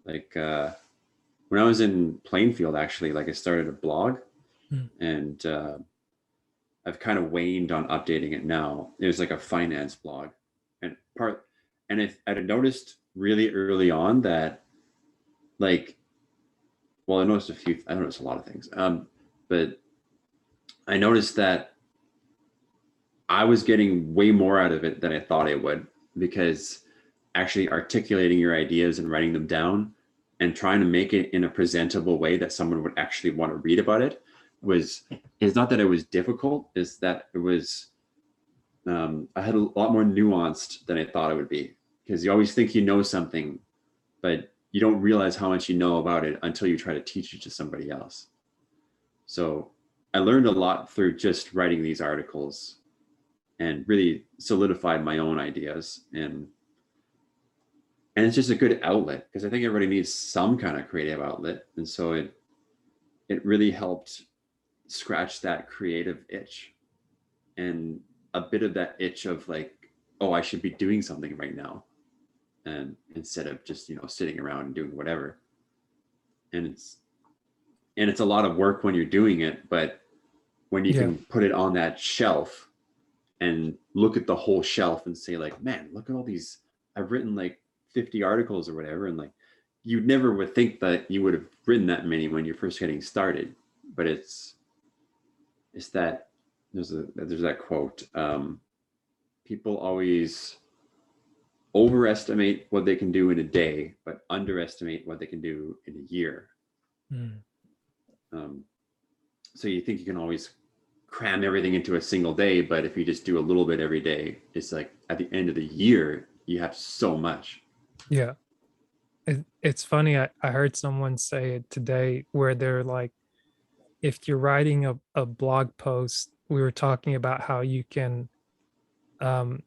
Like when I was in Plainfield, actually, like I started a blog, Mm. and I've kind of waned on updating it now. It was like a finance blog, and if I had noticed really early on that, like, well, I noticed a lot of things, but I noticed that I was getting way more out of it than I thought I would, because actually articulating your ideas and writing them down and trying to make it in a presentable way that someone would actually want to read about it was is not that it was difficult, is that I had a lot more nuanced than I thought it would be, because you always think you know something, but you don't realize how much you know about it until you try to teach it to somebody else. So I learned a lot through just writing these articles and really solidified my own ideas. And it's just a good outlet, because I think everybody needs some kind of creative outlet. And so it really helped scratch that creative itch, and a bit of that itch of like, oh, I should be doing something right now, and instead of just, sitting around and doing whatever. And it's a lot of work when you're doing it, but when you Yeah. can put it on that shelf and look at the whole shelf and say like, man, look at all these, I've written like 50 articles or whatever. And like, you never would think that you would have written that many when you're first getting started. But it's that there's that quote, people always overestimate what they can do in a day, but underestimate what they can do in a year. Mm. um, so you think you can always cram everything into a single day, but if you just do a little bit every day, it's like at the end of the year you have so much. Yeah. It's funny. I heard someone say it today where they're like, if you're writing a blog post, we were talking about um,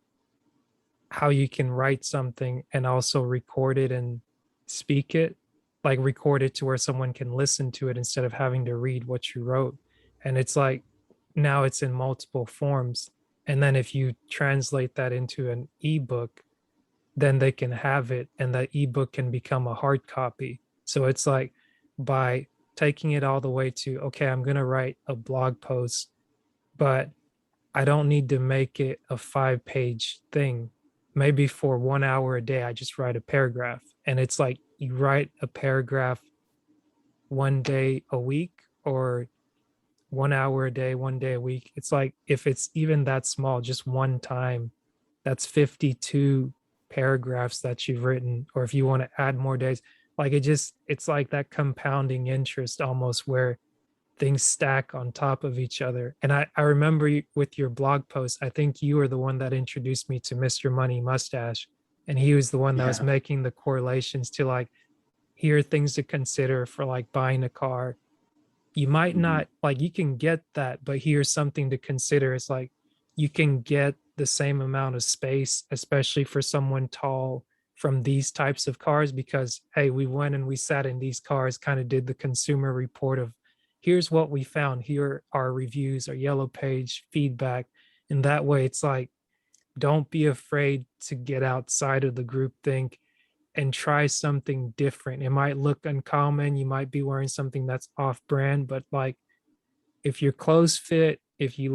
how you can write something and also record it and speak it, like record it to where someone can listen to it instead of having to read what you wrote. And it's like now it's in multiple forms. And then if you translate that into an ebook, then they can have it and that ebook can become a hard copy. So it's like by taking it all the way to, okay, I'm going to write a blog post, but I don't need to make it a 5-page thing. Maybe for 1 hour a day, I just write a paragraph. And it's like you write a paragraph 1 day a week or 1 hour a day, 1 day a week. It's like if it's even that small, just one time, that's 52 paragraphs that you've written. Or if you want to add more days, like it's like that compounding interest almost where things stack on top of each other. And I remember with your blog post, I think you were the one that introduced me to Mr. Money Mustache. And he was the one that was Yeah. making the correlations to like, here are things to consider for like buying a car. You might Mm-hmm. not like, you can get that, but here's something to consider. It's like you can get the same amount of space, especially for someone tall from these types of cars, because hey, we went and we sat in these cars, kind of did the consumer report of here's what we found, here are reviews, our yellow page feedback. And that way it's like, don't be afraid to get outside of the group think and try something different. It might look uncommon, you might be wearing something that's off brand, but like if your clothes fit, if you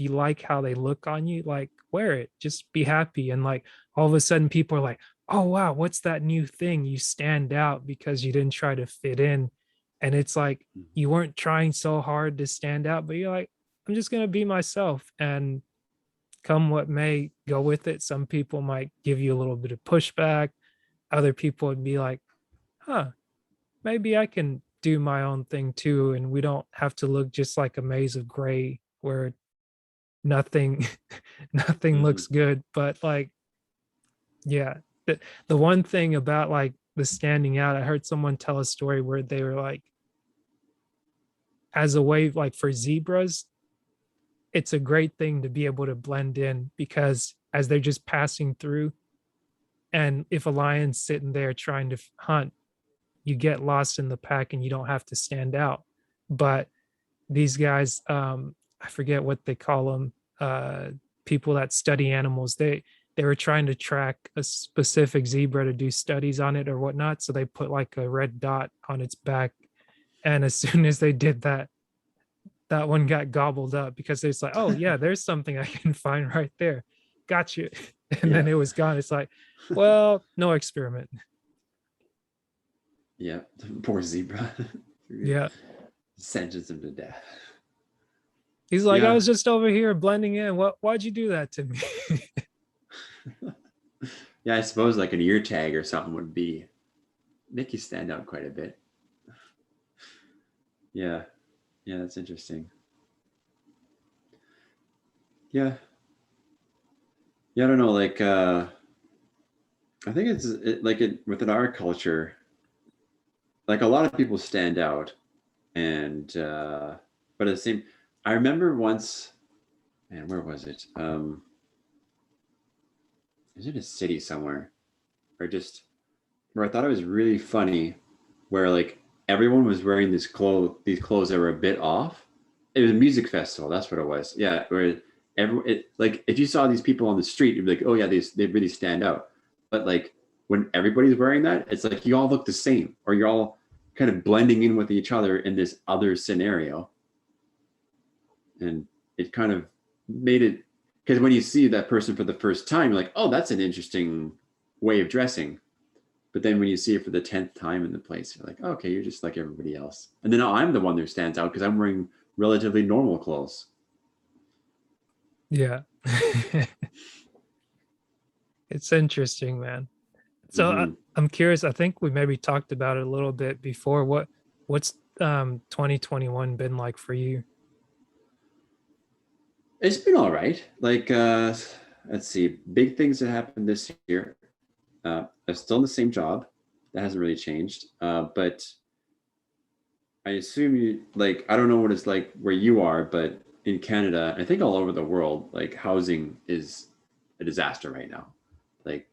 like how they look on you, like wear it, just be happy. And like all of a sudden people are like, oh wow, what's that new thing? You stand out because you didn't try to fit in. And it's like you weren't trying so hard to stand out, but you're like, I'm just going to be myself and come what may, go with it. Some people might give you a little bit of pushback. Other people would be like, huh, maybe I can do my own thing too. And we don't have to look just like a maze of gray where nothing nothing Mm-hmm. looks good. But like, yeah, the one thing about like the standing out, I heard someone tell a story where they were like, as a way like for zebras, it's a great thing to be able to blend in because as they're just passing through, and if a lion's sitting there trying to hunt, you get lost in the pack and you don't have to stand out. But these guys, I forget what they call them, uh, people that study animals, they were trying to track a specific zebra to do studies on it or whatnot, so they put like a red dot on its back, and as soon as they did that, that one got gobbled up because it's like, oh yeah, there's something I can find right there, got you. And then Yeah. it was gone. It's like, well, no experiment. Yeah. Poor zebra. Yeah, Sentence him to death. he's like, I Yeah. was just over here blending in, why'd you do that to me? Yeah, I suppose like an ear tag or something would be make you stand out quite a bit. Yeah. Yeah, that's interesting. Yeah. Yeah, I don't know. Like, I think like within our culture, like a lot of people stand out, and but at the same, I remember once, man, where was it? Is it a city somewhere, or just where I thought it was really funny, where like everyone was wearing these clothes that were a bit off. It was a music festival. That's what it was. Yeah, where like if you saw these people on the street, you'd be like, oh yeah, they really stand out. But like when everybody's wearing that, it's like you all look the same, or you're all kind of blending in with each other in this other scenario, and it kind of made it because when you see that person for the first time, you're like, oh, that's an interesting way of dressing. But then when you see it for the 10th time in the place, you're like, oh, okay, you're just like everybody else. And then now I'm the one who stands out because I'm wearing relatively normal clothes. Yeah. It's interesting, man. So Mm-hmm. I'm curious. I think we maybe talked about it a little bit before. What's 2021 been like for you? It's been all right. Like, let's see, big things that happened this year. I'm still in the same job. That hasn't really changed. But I assume you like, I don't know what it's like where you are, but in Canada, I think all over the world, like housing is a disaster right now. Like,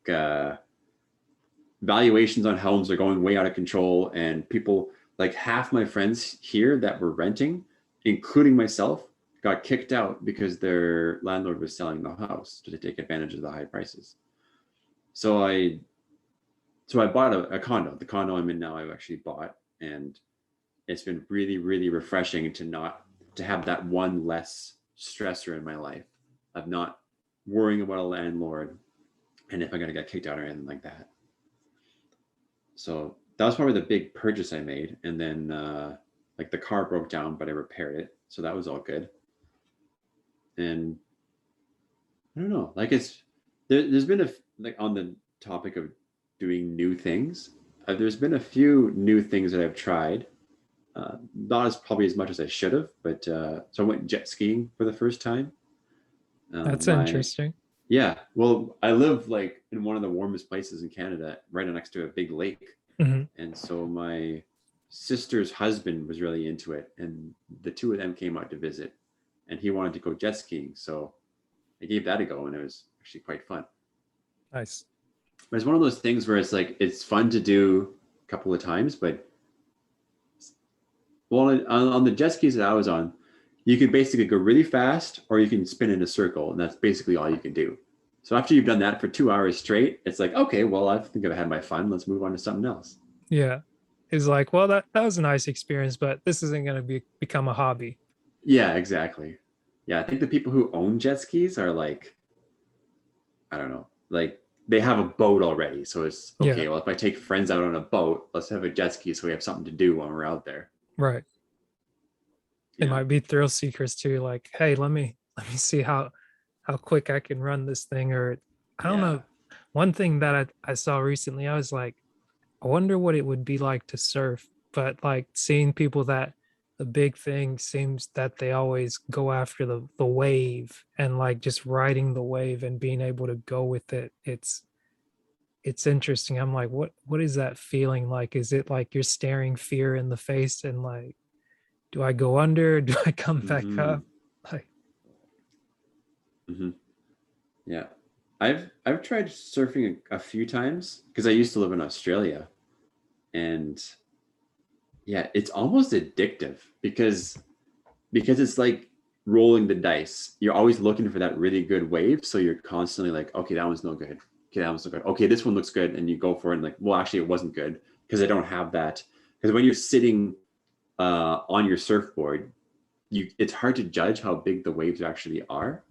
valuations on homes are going way out of control, and people like half my friends here that were renting, including myself, got kicked out because their landlord was selling the house to take advantage of the high prices. So i so i bought a condo. The condo I'm in now, I've actually bought, and it's been really, really refreshing to not to have that one less stressor in my life of not worrying about a landlord and if I'm going to get kicked out or anything like that. So that was probably the big purchase I made. And then like the car broke down, but I repaired it. So that was all good. And I don't know, like there's been like on the topic of doing new things, there's been a few new things that I've tried. Not as probably as much as I should have, but so I went jet skiing for the first time. That's My interesting. Yeah, well, I live like in one of the warmest places in Canada, right next to a big lake. Hmm. And so my sister's husband was really into it, and the two of them came out to visit, and he wanted to go jet skiing. So I gave that a go, and it was actually quite fun. Nice. But it's one of those things where it's like it's fun to do a couple of times, but well, on the jet skis that I was on, you can basically go really fast or you can spin in a circle, and that's basically all you can do. So after you've done that for 2 hours straight, it's like, okay, well, I think I've had my fun. Let's move on to something else. Yeah. It's like, well, that was a nice experience, but this isn't going to become a hobby. Yeah, exactly. Yeah, I think the people who own jet skis are like, I don't know, like they have a boat already. So it's Yeah. okay, well, if I take friends out on a boat, let's have a jet ski so we have something to do when we're out there. Right. They Yeah. might be thrill seekers too. Like, hey, let me see how quick I can run this thing. Or I don't Yeah. know. One thing that I saw recently, I was like, I wonder what it would be like to surf. But like seeing people that the big thing seems that they always go after the wave and like just riding the wave and being able to go with it. It's interesting. I'm like, what is that feeling like? Is it like you're staring fear in the face and like, do I go under? Do I come back Mm-hmm. up? Like, Mm-hmm. Yeah. I've tried surfing a few times because I used to live in Australia, and yeah, it's almost addictive because it's like rolling the dice. You're always looking for that really good wave, so you're constantly like, okay, that one's no good. Okay, that one's no good. Okay, this one looks good, and you go for it. And like, well, actually, it wasn't good because I don't have that. Because when you're sitting on your surfboard, it's hard to judge how big the waves actually are.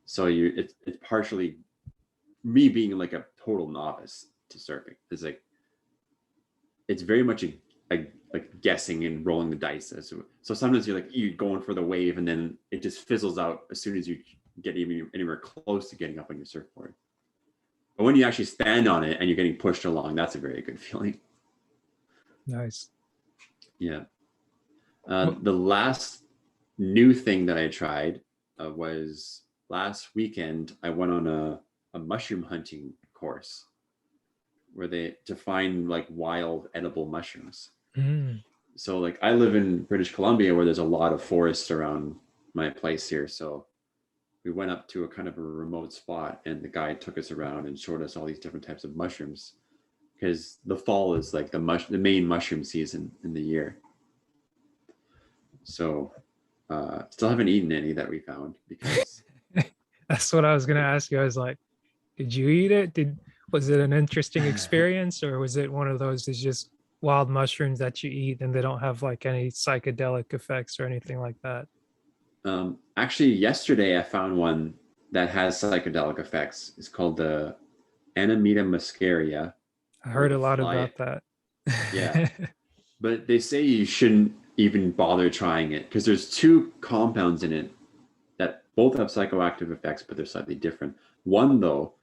So it's partially me being like a total novice to surfing. It's like it's very much a like guessing and rolling the dice. So sometimes you're like you going for the wave, and then it just fizzles out as soon as you get even anywhere close to getting up on your surfboard. But when you actually stand on it and you're getting pushed along, that's a very good feeling. nice. Yeah. Well, The last new thing that I tried was last weekend. I went on a a mushroom hunting course where they to find like wild edible mushrooms. Mm. So like I live in British Columbia where there's a lot of forest around my place here. So we went up to a kind of a remote spot and the guide took us around and showed us all these different types of mushrooms because the fall is like the main mushroom season in the year. So still haven't eaten any that we found because That's what I was gonna ask you. I was like, did you eat it? Was it an interesting experience, or was it one of those that's just wild mushrooms that you eat and they don't have like any psychedelic effects or anything like that? actually yesterday I found one that has psychedelic effects. It's called the Anemita muscaria I or heard the a lot fly. about that. Yeah, but they say you shouldn't even bother trying it because there's two compounds in it that both have psychoactive effects, but they're slightly different. One, though,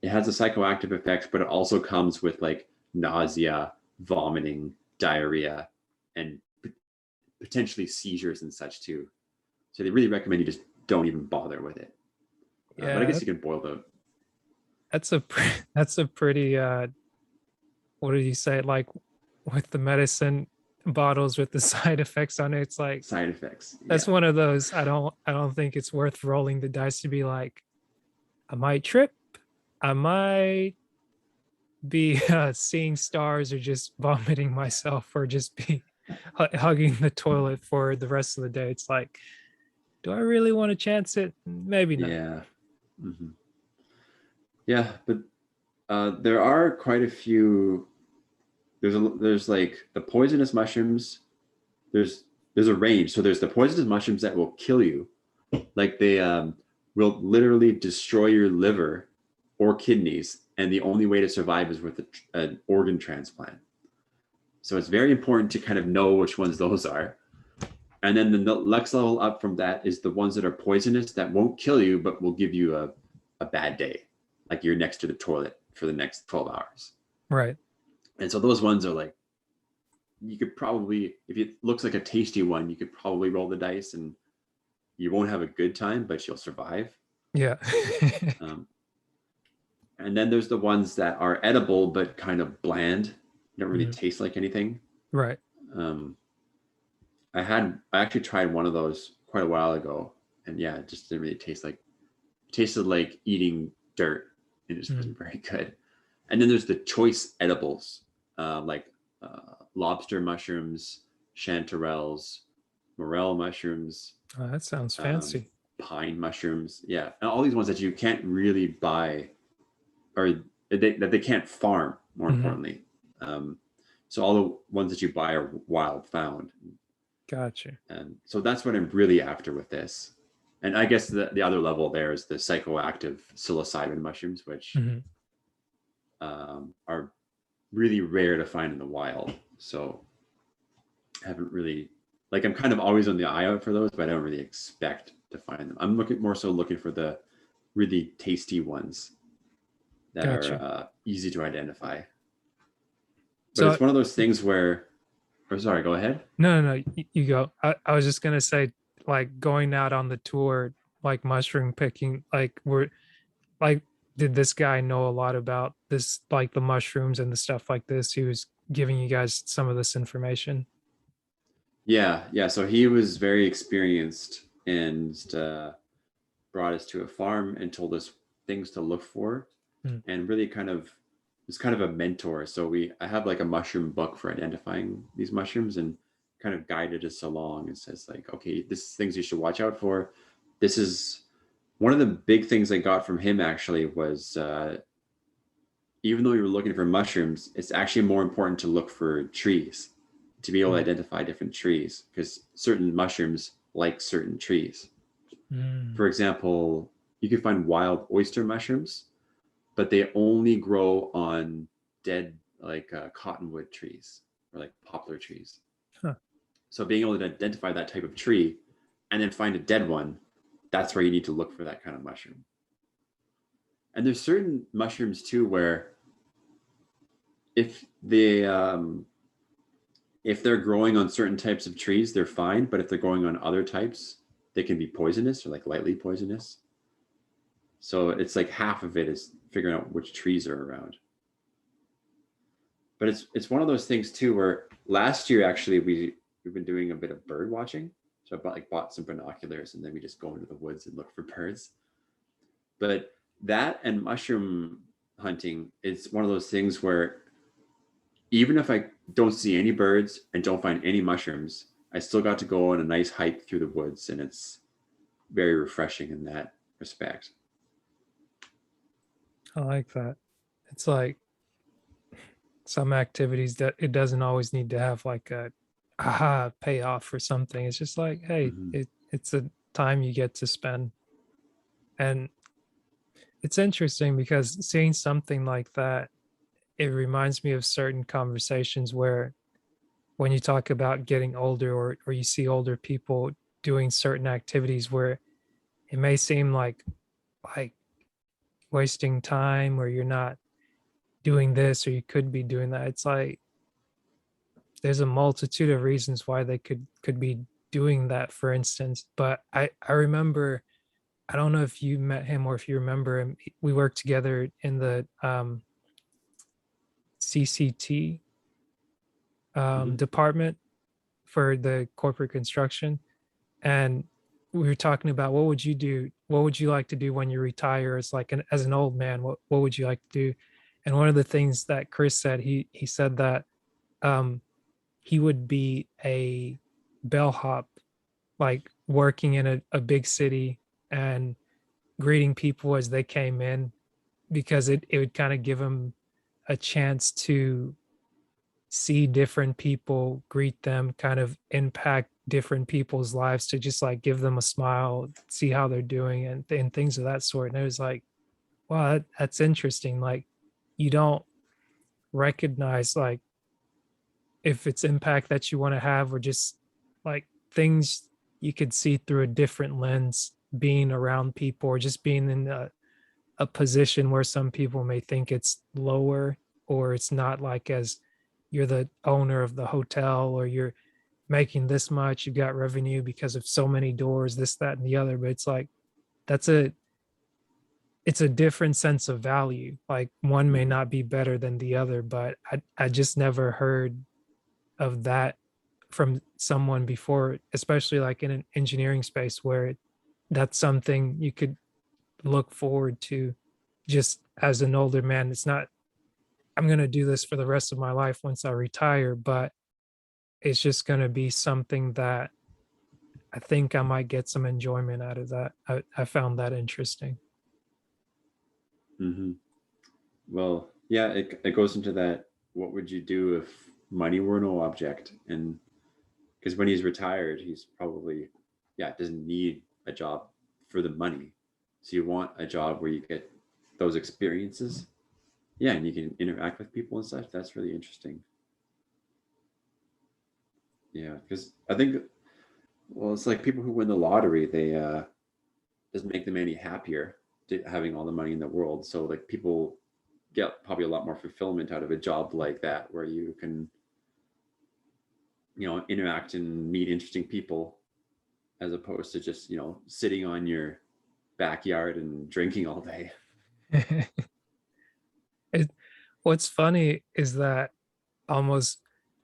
it has the psychoactive effects, but it also comes with like nausea, vomiting, diarrhea, and potentially seizures and such too. So they really recommend you just don't even bother with it. But I Yeah, guess you can boil the that's a pretty what did you say? Like with the medicine bottles with the side effects on it, it's like side effects. that's Yeah. one of those I don't think it's worth rolling the dice to be like, I might trip, I might be seeing stars or just vomiting myself or just be hugging the toilet for the rest of the day. It's like, do I really want to chance it? Maybe not. Yeah. Hmm. Yeah, but there are quite a few. There's like the poisonous mushrooms. There's there's a range. So there's the poisonous mushrooms that will kill you, like they will literally destroy your liver or kidneys, and the only way to survive is with an organ transplant. So it's very important to kind of know which ones those are. And then the next level up from that is the ones that are poisonous that won't kill you, but will give you a bad day, like you're next to the toilet for the next 12 hours. Right. And so those ones are like, you could probably, if it looks like a tasty one, you could probably roll the dice and you won't have a good time, but you'll survive. Yeah. Um, and then there's the ones that are edible but kind of bland, don't really Mhm. taste like anything. Right. Um, I actually tried one of those quite a while ago, and yeah, it just didn't really taste like it tasted like eating dirt. It just Mm. wasn't very good. And then there's the choice edibles, like lobster mushrooms, chanterelles, morel mushrooms, Oh, that sounds um, fancy. pine mushrooms. Yeah, and all these ones that you can't really buy or that they can't farm. More Hmm. importantly, um, so all the ones that you buy are wild found, Gotcha. and so that's what I'm really after with this. And I guess the other level there is the psychoactive psilocybin mushrooms, which Hmm. are really rare to find in the wild. So I haven't really like I'm kind of always on the eye out for those, but I don't really expect to find them. I'm looking more so looking for the really tasty ones that are Gotcha. easy to identify. But So it's one of those things where, or sorry, go ahead. no, you go. I was just gonna say, like going out on the tour, like mushroom picking, like did this guy know a lot about this, like the mushrooms and the stuff like this? He was giving you guys some of this information. Yeah, yeah. So he was very experienced and brought us to a farm and told us things to look for, Mm. and really kind of was kind of a mentor. So I have like a mushroom book for identifying these mushrooms and kind of guided us along and says like, okay, this is things you should watch out for. This is one of the big things I got from him actually was even though you were looking for mushrooms, it's actually more important to look for trees to be able to Mm. identify different trees because certain mushrooms like certain trees. Mm. For example, you can find wild oyster mushrooms, but they only grow on dead like cottonwood trees or like poplar trees. Huh. So being able to identify that type of tree and then find a dead one, that's where you need to look for that kind of mushroom. And there's certain mushrooms too where if they if they're growing on certain types of trees, they're fine. But if they're growing on other types, they can be poisonous or like lightly poisonous. So it's like half of it is figuring out which trees are around. But it's one of those things too where last year actually we've been doing a bit of bird watching. So I bought some binoculars and then we just go into the woods and look for birds. But that and mushroom hunting is one of those things where even if I don't see any birds and don't find any mushrooms, I still got to go on a nice hike through the woods, and it's very refreshing in that respect. I like that. It's like some activities that it doesn't always need to have like a aha payoff for something. It's just like, hey, Mm-hmm. it's a time you get to spend. And it's interesting because seeing something like that, it reminds me of certain conversations where when you talk about getting older, or you see older people doing certain activities where it may seem like wasting time, or you're not doing this or you could be doing that. It's like there's a multitude of reasons why they could be doing that, for instance. But I remember, I don't know if you met him or if you remember him. We worked together in the CCT Mm-hmm. department for the corporate construction, and we were talking about what would you do, what would you like to do when you retire as like as an old man, what would you like to do. And one of the things that Chris said, he said that um he would be a bellhop, like working in a big city and greeting people as they came in, because it would kind of give him a chance to see different people, greet them, kind of impact different people's lives, to just like give them a smile, see how they're doing, and things of that sort. And it was like, wow, that's interesting. Like, you don't recognize like if it's impact that you want to have, or just like things you could see through a different lens, being around people, or just being in a position where some people may think it's lower, or it's not like as you're the owner of the hotel, or you're making this much, you've got revenue because of so many doors, this, that, and the other. But it's like that's a it's a different sense of value. Like one may Mm-hmm. not be better than the other, but I just never heard of that from someone before, especially like in an engineering space where that's something you could look forward to just as an older man. It's not, I'm going to do this for the rest of my life once I retire, but it's just going to be something that I think I might get some enjoyment out of that. I found that interesting. Mm-hmm. Well, yeah, it goes into that. What would you do if money were no object? And because when he's retired, he's probably, yeah, doesn't need a job for the money. So you want a job where you get those experiences. Yeah, and you can interact with people and such. That's really interesting. Yeah, because I think, well, it's like people who win the lottery, they doesn't make them any happier having all the money in the world. So like people get probably a lot more fulfillment out of a job like that, where you can, interact and meet interesting people, as opposed to just, sitting on your backyard and drinking all day. it, what's funny is that, almost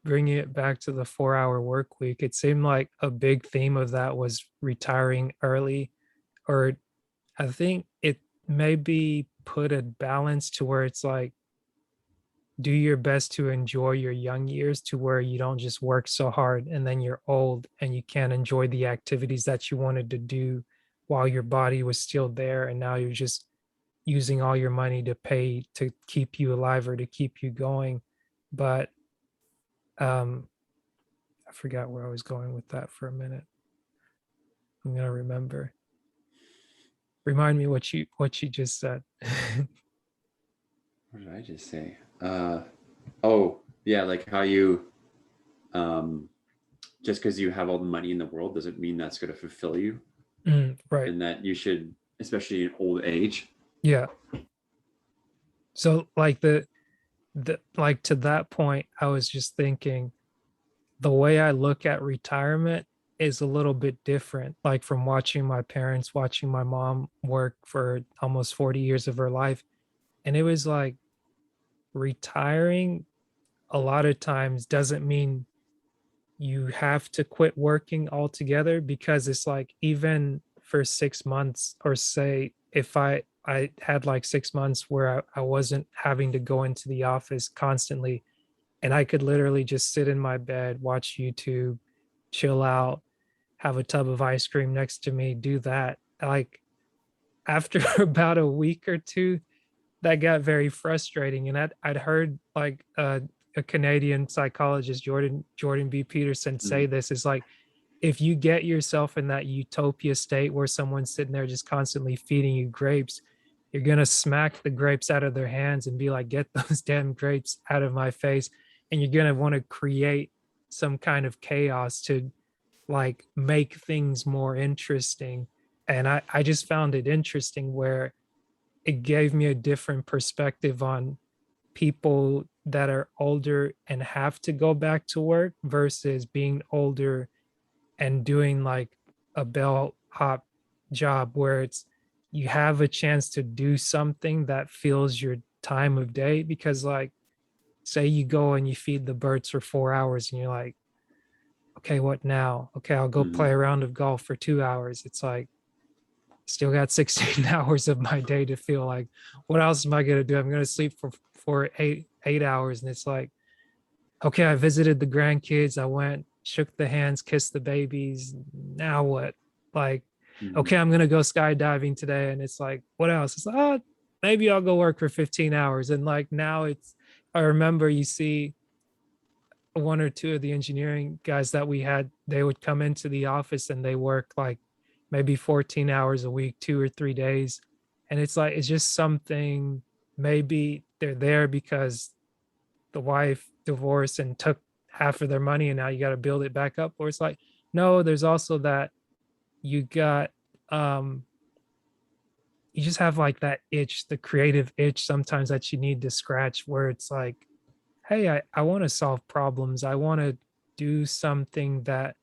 bringing it back to the 4 hour work week, it seemed like a big theme of that was retiring early, or I think it maybe put a balance to where it's like, do your best to enjoy your young years, to where you don't just work so hard and then you're old and you can't enjoy the activities that you wanted to do while your body was still there, and now you're just using all your money to pay to keep you alive or to keep you going. But um I forgot where I was going with that for a minute. I'm gonna remember. Remind me what you just said. What did I just say? Oh, yeah, like how you, um, just because you have all the money in the world doesn't mean that's going to fulfill you, Right. and that you should, especially in old age. Yeah. So like the like to that point, I was just thinking the way I look at retirement. is a little bit different, like from watching my parents, watching my mom work for almost 40 years of her life. And it was like retiring a lot of times doesn't mean you have to quit working altogether, because it's like even for 6 months, or say if I had like 6 months where I wasn't having to go into the office constantly, and I could literally just sit in my bed, watch YouTube, chill out, have a tub of ice cream next to me, do that. Like after about a week or two, that got very frustrating. And I'd heard like a Canadian psychologist, Jordan B. Peterson, say Mm, this is like, if you get yourself in that utopia state where someone's sitting there just constantly feeding you grapes, you're gonna smack the grapes out of their hands and be like, get those damn grapes out of my face. And you're gonna want to create some kind of chaos to like make things more interesting. And I just found it interesting where it gave me a different perspective on people that are older and have to go back to work versus being older and doing like a bellhop job where it's you have a chance to do something that fills your time of day. Because like say you go and you feed the birds for 4 hours and you're like, okay, what now? Okay, I'll go play mm, a round of golf for 2 hours. It's like still got 16 hours of my day to feel like, what else am I going to do? I'm going to sleep for eight hours. And it's like, okay, I visited the grandkids. I went, shook the hands, kissed the babies. Now what? Like, mm, okay, I'm going to go skydiving today. And it's like, what else? It's like, oh, maybe I'll go work for 15 hours. And like now it's, I remember you see one or two of the engineering guys that we had, they would come into the office and they work like maybe 14 hours a week, 2 or 3 days. And it's like, it's just something, maybe they're there because the wife divorced and took half of their money and now you got to build it back up. Or it's like, no, there's also that you got, um, you just have like that itch, the creative itch sometimes that you need to scratch where it's like, hey, I want to solve problems. I want to do something that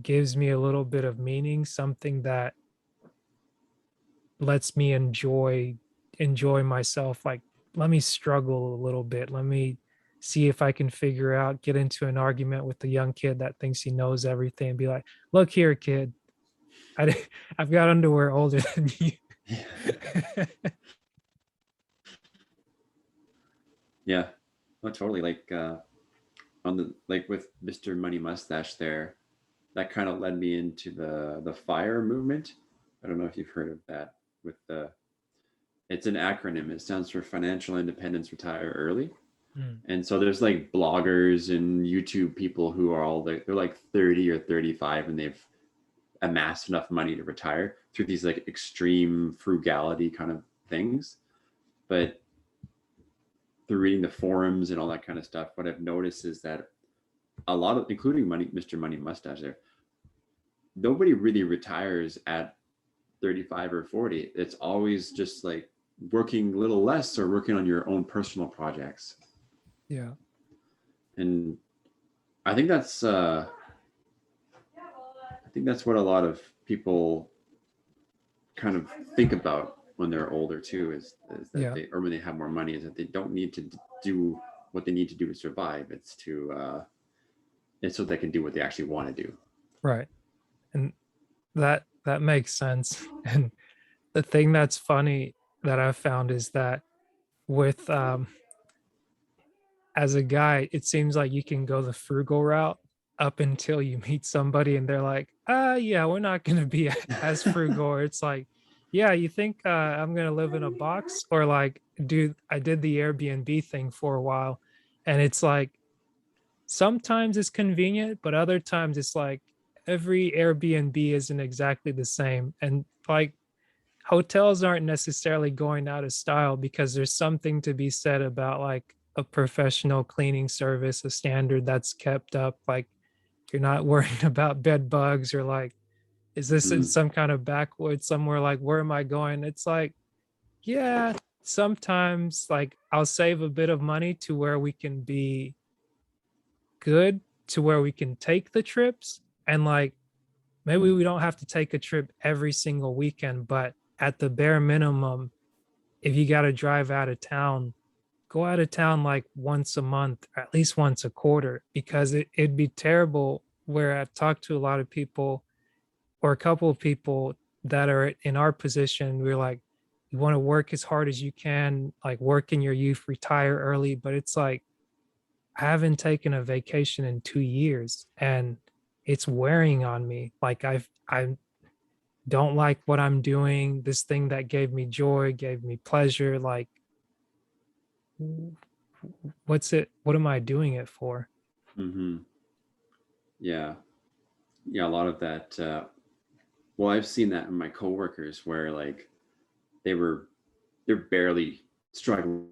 gives me a little bit of meaning, something that lets me enjoy myself. Like, let me struggle a little bit. Let me see if I can figure out, get into an argument with the young kid that thinks he knows everything and be like, look here, kid. I, I've got underwear older than you. yeah. Yeah. Oh, totally. Like on the like with Mr. Money Mustache there, that kind of led me into the FIRE movement. I don't know if you've heard of that. With the it's an acronym. It stands for Financial Independence Retire Early. Mm, And so there's like bloggers and YouTube people who are all like they're like 30 or 35 and they've amassed enough money to retire through these like extreme frugality kind of things. But through reading the forums and all that kind of stuff, what I've noticed is that a lot of, including Mr. Money Mustache there, nobody really retires at 35 or 40. It's always just like working a little less or working on your own personal projects. yeah. And I think that's what a lot of people kind of think about when they're older too, is that Yeah. they, or when they have more money, is that they don't need to do what they need to do to survive. It's so they can do what they actually want to do. Right. And that makes sense. And the thing that's funny that I found is that with as a guy, it seems like you can go the frugal route up until you meet somebody and they're like, yeah, we're not going to be as frugal. Or it's like, yeah, you think I'm going to live in a box? Or like, dude, I did the Airbnb thing for a while. And it's like, sometimes it's convenient, but other times it's like every Airbnb isn't exactly the same. And like, hotels aren't necessarily going out of style because there's something to be said about like a professional cleaning service, a standard that's kept up. Like you're not worrying about bed bugs or like, is this in Mm, some kind of backwoods somewhere? Like, where am I going? It's like, yeah, sometimes like I'll save a bit of money to where we can be good, to where we can take the trips. And like maybe we don't have to take a trip every single weekend, but at the bare minimum, if you got to drive out of town, go out of town like once a month, or at least once a quarter, because it'd be terrible where I've talked to a lot of people or a couple of people that are in our position. We're like, you want to work as hard as you can, like work in your youth, retire early. But it's like, I haven't taken a vacation in 2 years and it's wearing on me. Like I don't like what I'm doing. This thing that gave me joy, gave me pleasure. Like, what's it? What am I doing it for? Mm-hmm. Yeah. Yeah. A lot of that. Well, I've seen that in my coworkers where like they're barely struggling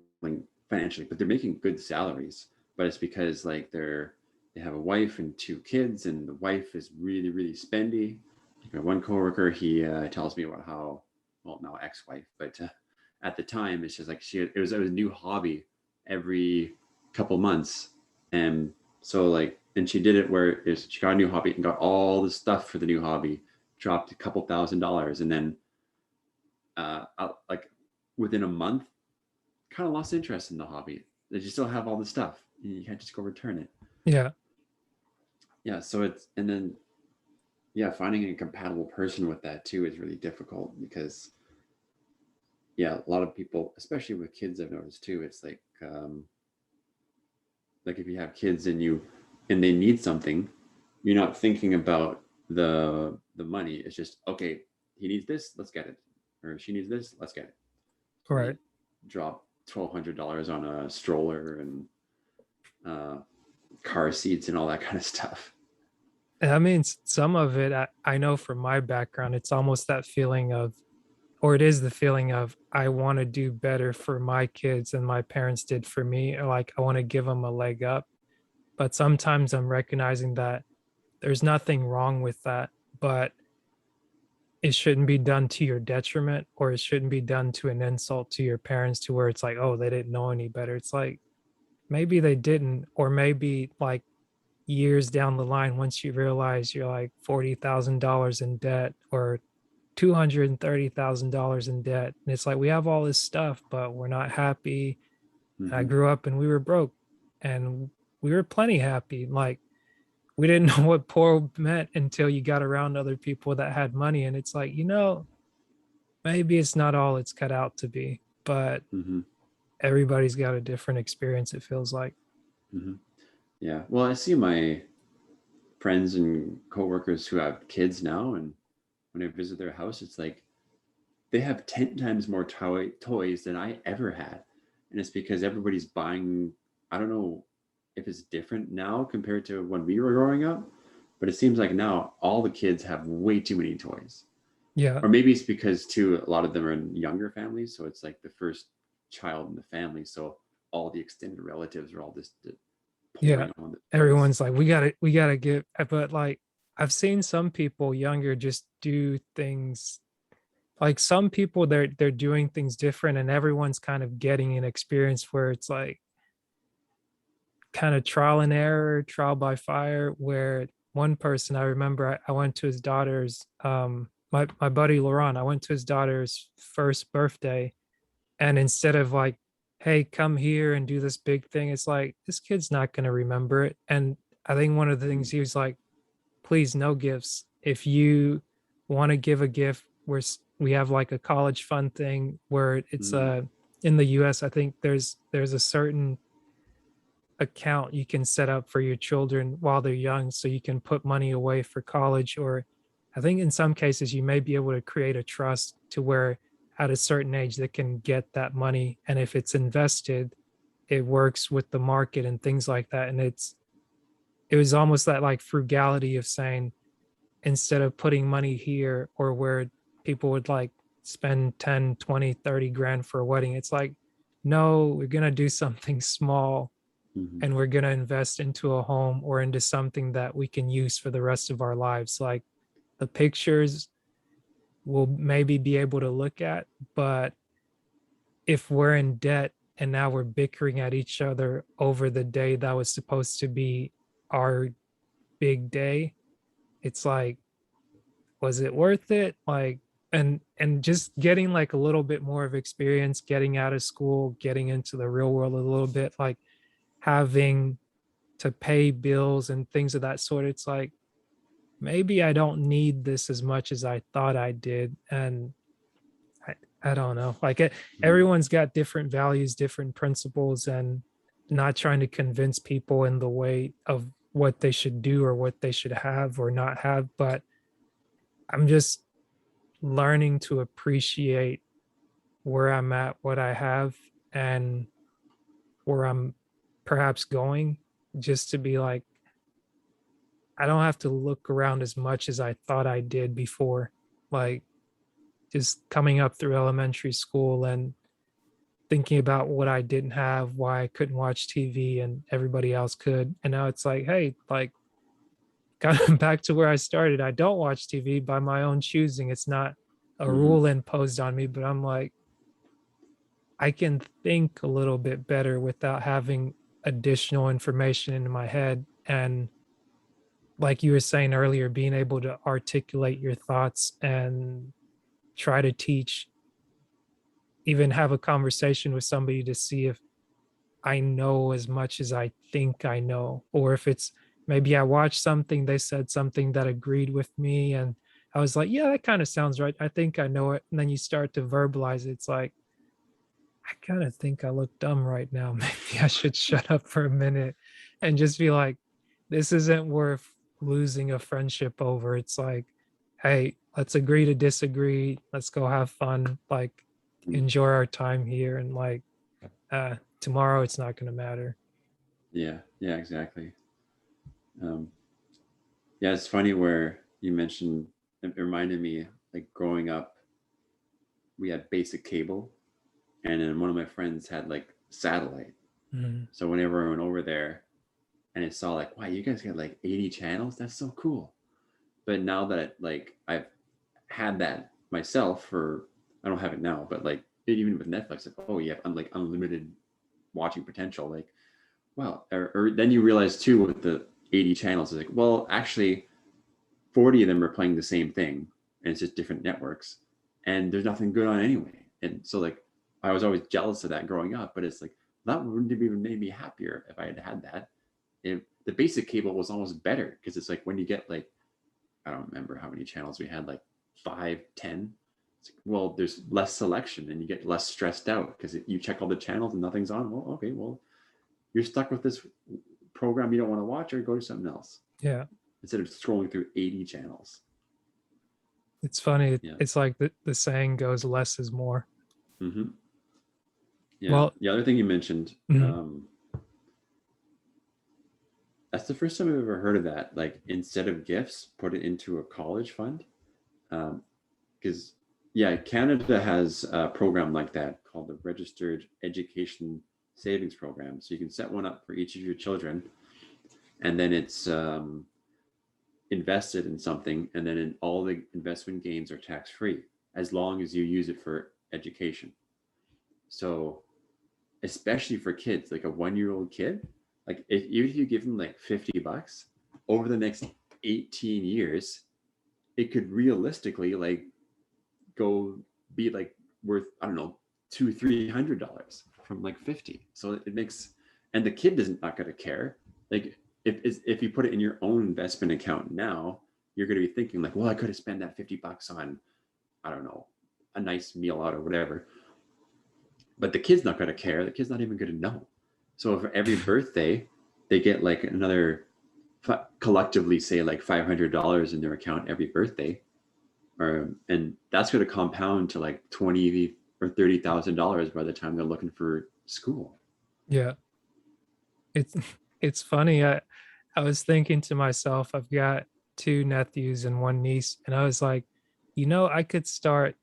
financially, but they're making good salaries. But it's because like they have a wife and two kids, and the wife is really really spendy. Like my one coworker, he tells me about how, well, now ex-wife, but at the time it's just like it was a new hobby every couple months, and so like, and she did it where she got a new hobby and got all the stuff for the new hobby, dropped a couple $1,000s, and then like within a month, kind of lost interest in the hobby. They just still have all the stuff. You can't just go return it. Yeah. Yeah. So it's, and then, yeah, finding a compatible person with that too is really difficult because, yeah, a lot of people, especially with kids, I've noticed too, it's like if you have kids and and they need something, you're not thinking about the money. It's just, okay, he needs this, let's get it. Or she needs this, let's get it. So Right. they drop $1,200 on a stroller and uh, car seats and all that kind of stuff. And I mean, some of it, I know from my background, it's almost that feeling of, or it is the feeling of, I want to do better for my kids than my parents did for me. Or like, I want to give them a leg up. But sometimes I'm recognizing that there's nothing wrong with that, but it shouldn't be done to your detriment, or it shouldn't be done to an insult to your parents to where it's like, oh, they didn't know any better. It's like, maybe they didn't, or maybe like years down the line, once you realize you're like $40,000 in debt or $230,000 in debt. And it's like, we have all this stuff, but we're not happy. And I Mm-hmm. grew up and we were broke and we were plenty happy. Like, we didn't know what poor meant until you got around other people that had money. And it's like, maybe it's not all it's cut out to be, but Mm-hmm. everybody's got a different experience, it feels like. Mm-hmm. Yeah. Well, I see my friends and coworkers who have kids now, and when I visit their house, it's like they have 10 times more toys than I ever had. And it's because everybody's buying, I don't know if it's different now compared to when we were growing up, but it seems like now all the kids have way too many toys. Yeah. Or maybe it's because too a lot of them are in younger families, so it's like the first child in the family, so all the extended relatives are all just Yeah. pouring on the toys. Everyone's like, we gotta get, but like, I've seen some people younger just do things like, some people they're doing things different, and everyone's kind of getting an experience where it's like kind of trial and error, trial by fire. Where one person, I remember, I went to his daughter's, my buddy Laurent, I went to his daughter's first birthday, and instead of like, hey, come here and do this big thing, it's like, this kid's not going to remember it. And I think one of the things he was like, please, no gifts. If you want to give a gift, we have like a college fund thing where it's Mm-hmm. in the US, I think there's a certain account you can set up for your children while they're young, so you can put money away for college. Or I think in some cases you may be able to create a trust to where at a certain age they can get that money, and if it's invested, it works with the market and things like that. And it was almost that like frugality of saying, instead of putting money here, or where people would like spend 10, 20, 30 grand for a wedding, it's like, no, we're going to do something small, Mm-hmm. and we're going to invest into a home or into something that we can use for the rest of our lives. Like, the pictures we'll maybe be able to look at, but if we're in debt and now we're bickering at each other over the day that was supposed to be our big day, it's like, was it worth it? Like, and just getting like a little bit more of experience, getting out of school, getting into the real world a little bit, like having to pay bills and things of that sort. It's like maybe I don't need this as much as I thought I did. And I, I don't know. Like Mhm. everyone's got different values, different principles, and not trying to convince people in the way of what they should do or what they should have or not have. But I'm just learning to appreciate where I'm at, what I have, and where I'm perhaps going, just to be like, I don't have to look around as much as I thought I did before. Like just coming up through elementary school and thinking about what I didn't have, why I couldn't watch TV and everybody else could. And now it's like, hey, like kind of back to where I started. I don't watch TV by my own choosing. It's not a Mhm. rule imposed on me, but I'm like, I can think a little bit better without having additional information in my head. And like you were saying earlier, being able to articulate your thoughts and try to teach, even have a conversation with somebody to see if I know as much as I think I know, or if it's maybe I watched something, they said something that agreed with me, and I was like, yeah, that kind of sounds right. I think I know it. And then you start to verbalize it. It's like, I kind of think I look dumb right now. Maybe I should shut up for a minute and just be like, this isn't worth losing a friendship over. It's like, hey, let's agree to disagree. Let's go have fun. Like, Mm. enjoy our time here. And like, tomorrow it's not going to matter. Yeah, yeah, exactly. Um, yeah, it's funny where you mentioned, it reminded me like growing up, we had basic cable, and then one of my friends had like satellite. Mhm. So whenever I went over there and I saw like, wow, you guys got like 80 channels, that's so cool. But now that like I've had that myself for, I don't have it now, but like even with Netflix, like, oh, you have like unlimited watching potential. Like, wow. Or then you realize too with the 80 channels, it's like, well, actually 40 of them are playing the same thing and it's just different networks and there's nothing good on anyway. And so like I was always jealous of that growing up, but it's like that wouldn't have even made me happier if I had had that. The basic cable was almost better because it's like when you get like, I don't remember how many channels we had, like 5, 10. It's like, well, there's less selection and you get less stressed out because you check all the channels and nothing's on. Well, okay, well, you're stuck with this program you don't want to watch, or go to something else Yeah. instead of scrolling through 80 channels. It's funny. Yeah. It's like the saying goes, less is more. Mm-hmm. Yeah. Well, The other thing you mentioned, mhm, that's the first time I've ever heard of that. Like instead of gifts, put it into a college fund. Because yeah, Canada has a program like that called the Registered Education Savings Program. So you can set one up for each of your children, and then it's invested in something, and then all the investment gains are tax free as long as you use it for education. So especially for kids, like a 1 year old kid, like if even if you give them like $50 over the next 18 years, it could realistically like go be like worth, I don't know, $200-300 from like 50. So it makes, and the kid doesn't not going to care. Like if you put it in your own investment account now, you're going to be thinking like, well, I could have spent that $50 on, I don't know, a nice meal out or whatever. But the kid's not going to care. The kid's not even going to know. So for every birthday, they get like another, collectively say like $500 in their account every birthday, and that's going to compound to like 20 or $30,000 by the time they're looking for school. yeah. It's it's funny. I was thinking to myself, I've got two nephews and one niece, and I was like, I could start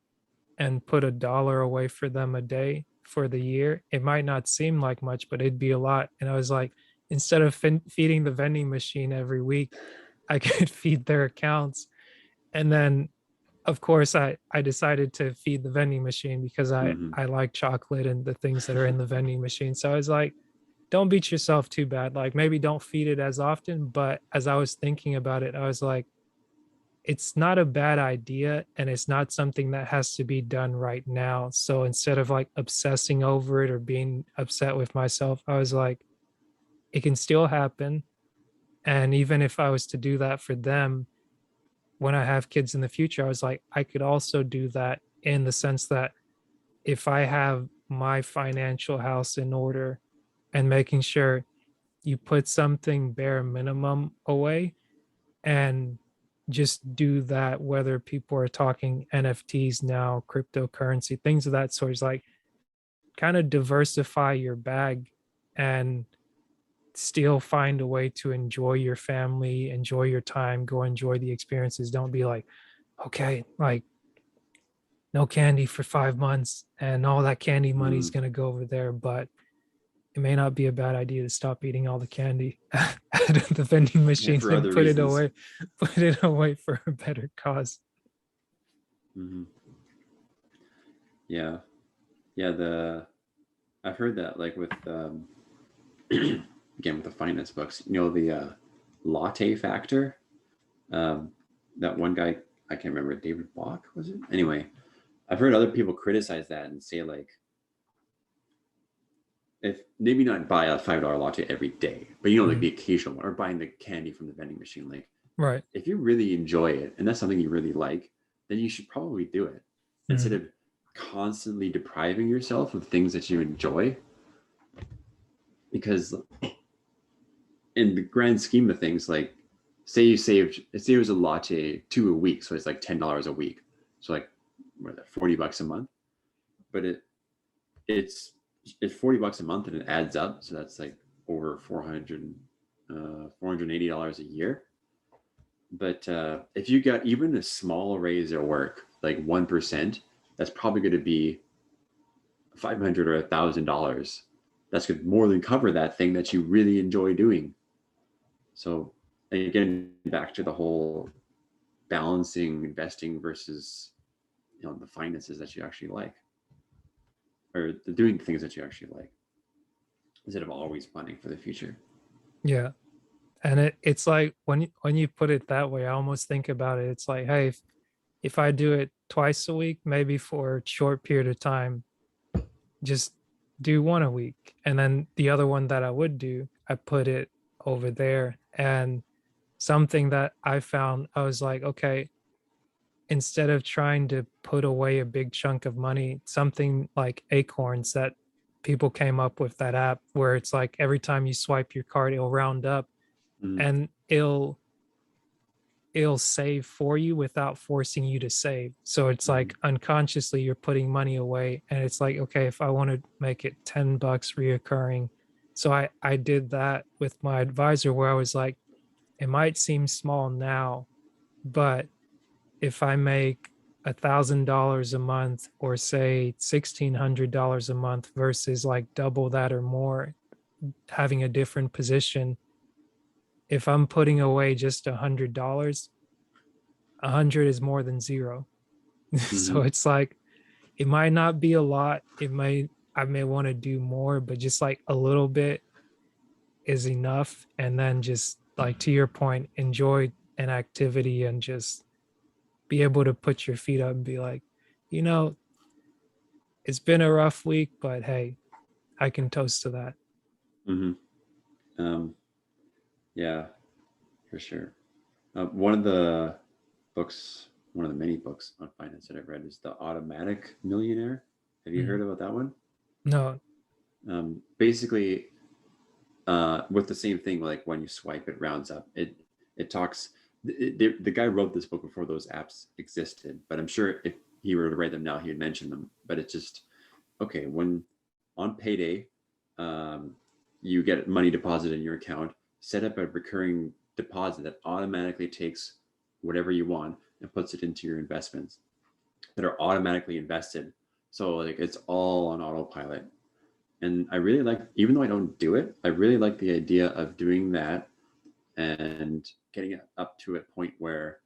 and put $1 away for them a day for the year. It might not seem like much, but it'd be a lot. And I was like, instead of feeding the vending machine every week, I could feed their accounts. And then, of course, I decided to feed the vending machine because Mm-hmm. I like chocolate and the things that are in the vending machine. So I was like, don't beat yourself too bad. Like maybe don't feed it as often. But as I was thinking about it, I was like, it's not a bad idea and it's not something that has to be done right now. So instead of like obsessing over it or being upset with myself, I was like, it can still happen. And even if I was to do that for them, when I have kids in the future, I was like, I could also do that in the sense that if I have my financial house in order and making sure you put something bare minimum away and just do that, whether people are talking NFTs now, cryptocurrency, things of that sort, is like kind of diversify your bag and still find a way to enjoy your family, enjoy your time, go enjoy the experiences. Don't be like, okay, like no candy for 5 months and all that candy money is Mm. going to go over there. But it may not be a bad idea to stop eating all the candy at the vending Yeah, machine for and other reasons. put it away for a better cause. Hmm. Yeah, yeah. I've heard that like with again with the finance books, you know, the latte factor. Um, that one guy, I can't remember, David Bach was it? Anyway, I've heard other people criticize that and say like, if maybe not buy a $5 latte every day, but you know, like Mhm. the occasional one, or buying the candy from the vending machine. Like, Right. if you really enjoy it and that's something you really like, then you should probably do it instead Mhm. of constantly depriving yourself of things that you enjoy. Because in the grand scheme of things, like say it was a latte 2 a week, so it's like $10 a week, so like what, $40 a month, but it's it's $40 a month and it adds up, so that's like over 400 $480 a year. But if you got even a small raise at work, like 1%, that's probably going to be 500 or $1,000. That's going to more than cover that thing that you really enjoy doing. So again, back to the whole balancing investing versus, you know, the finances that you actually like, or the doing things that you actually like, instead of always planning for the future. Yeah. And it's like when you put it that way, I almost think about it. It's like, hey, if I do it twice a week, maybe for a short period of time, just do one a week. And then the other one that I would do, I put it over there. And something that I found, I was like, okay, instead of trying to put away a big chunk of money, something like Acorns that people came up with that app where it's like every time you swipe your card, it'll round up Mm, and it'll save for you without forcing you to save. So it's mm, like unconsciously you're putting money away and it's like, okay, if I want to make it $10 reoccurring. So I did that with my advisor where I was like, it might seem small now, but if I make $1,000 a month or say $1,600 a month versus like double that or more, having a different position, if I'm putting away just $100, 100 is more than zero. So mm-hmm, it's like it might not be a lot. I may want to do more, but just like a little bit is enough. And then just like to your point, enjoy an activity and just be able to put your feet up and be like, you know, it's been a rough week, but hey, I can toast to that. mm-hmm. Um, yeah, for sure. One of the many books on finance that I've read is The Automatic Millionaire. Have you heard Mm. about that one? No. Basically, with the same thing, like when you swipe, it rounds up. It talks. The guy wrote this book before those apps existed, but I'm sure if he were to write them now, he would mention them. But it's just okay when on payday, um, you get money deposited in your account. Set up a recurring deposit that automatically takes whatever you want and puts it into your investments that are automatically invested. So like it's all on autopilot. And I really like, even though I don't do it, I really like the idea of doing that and getting it up to a point where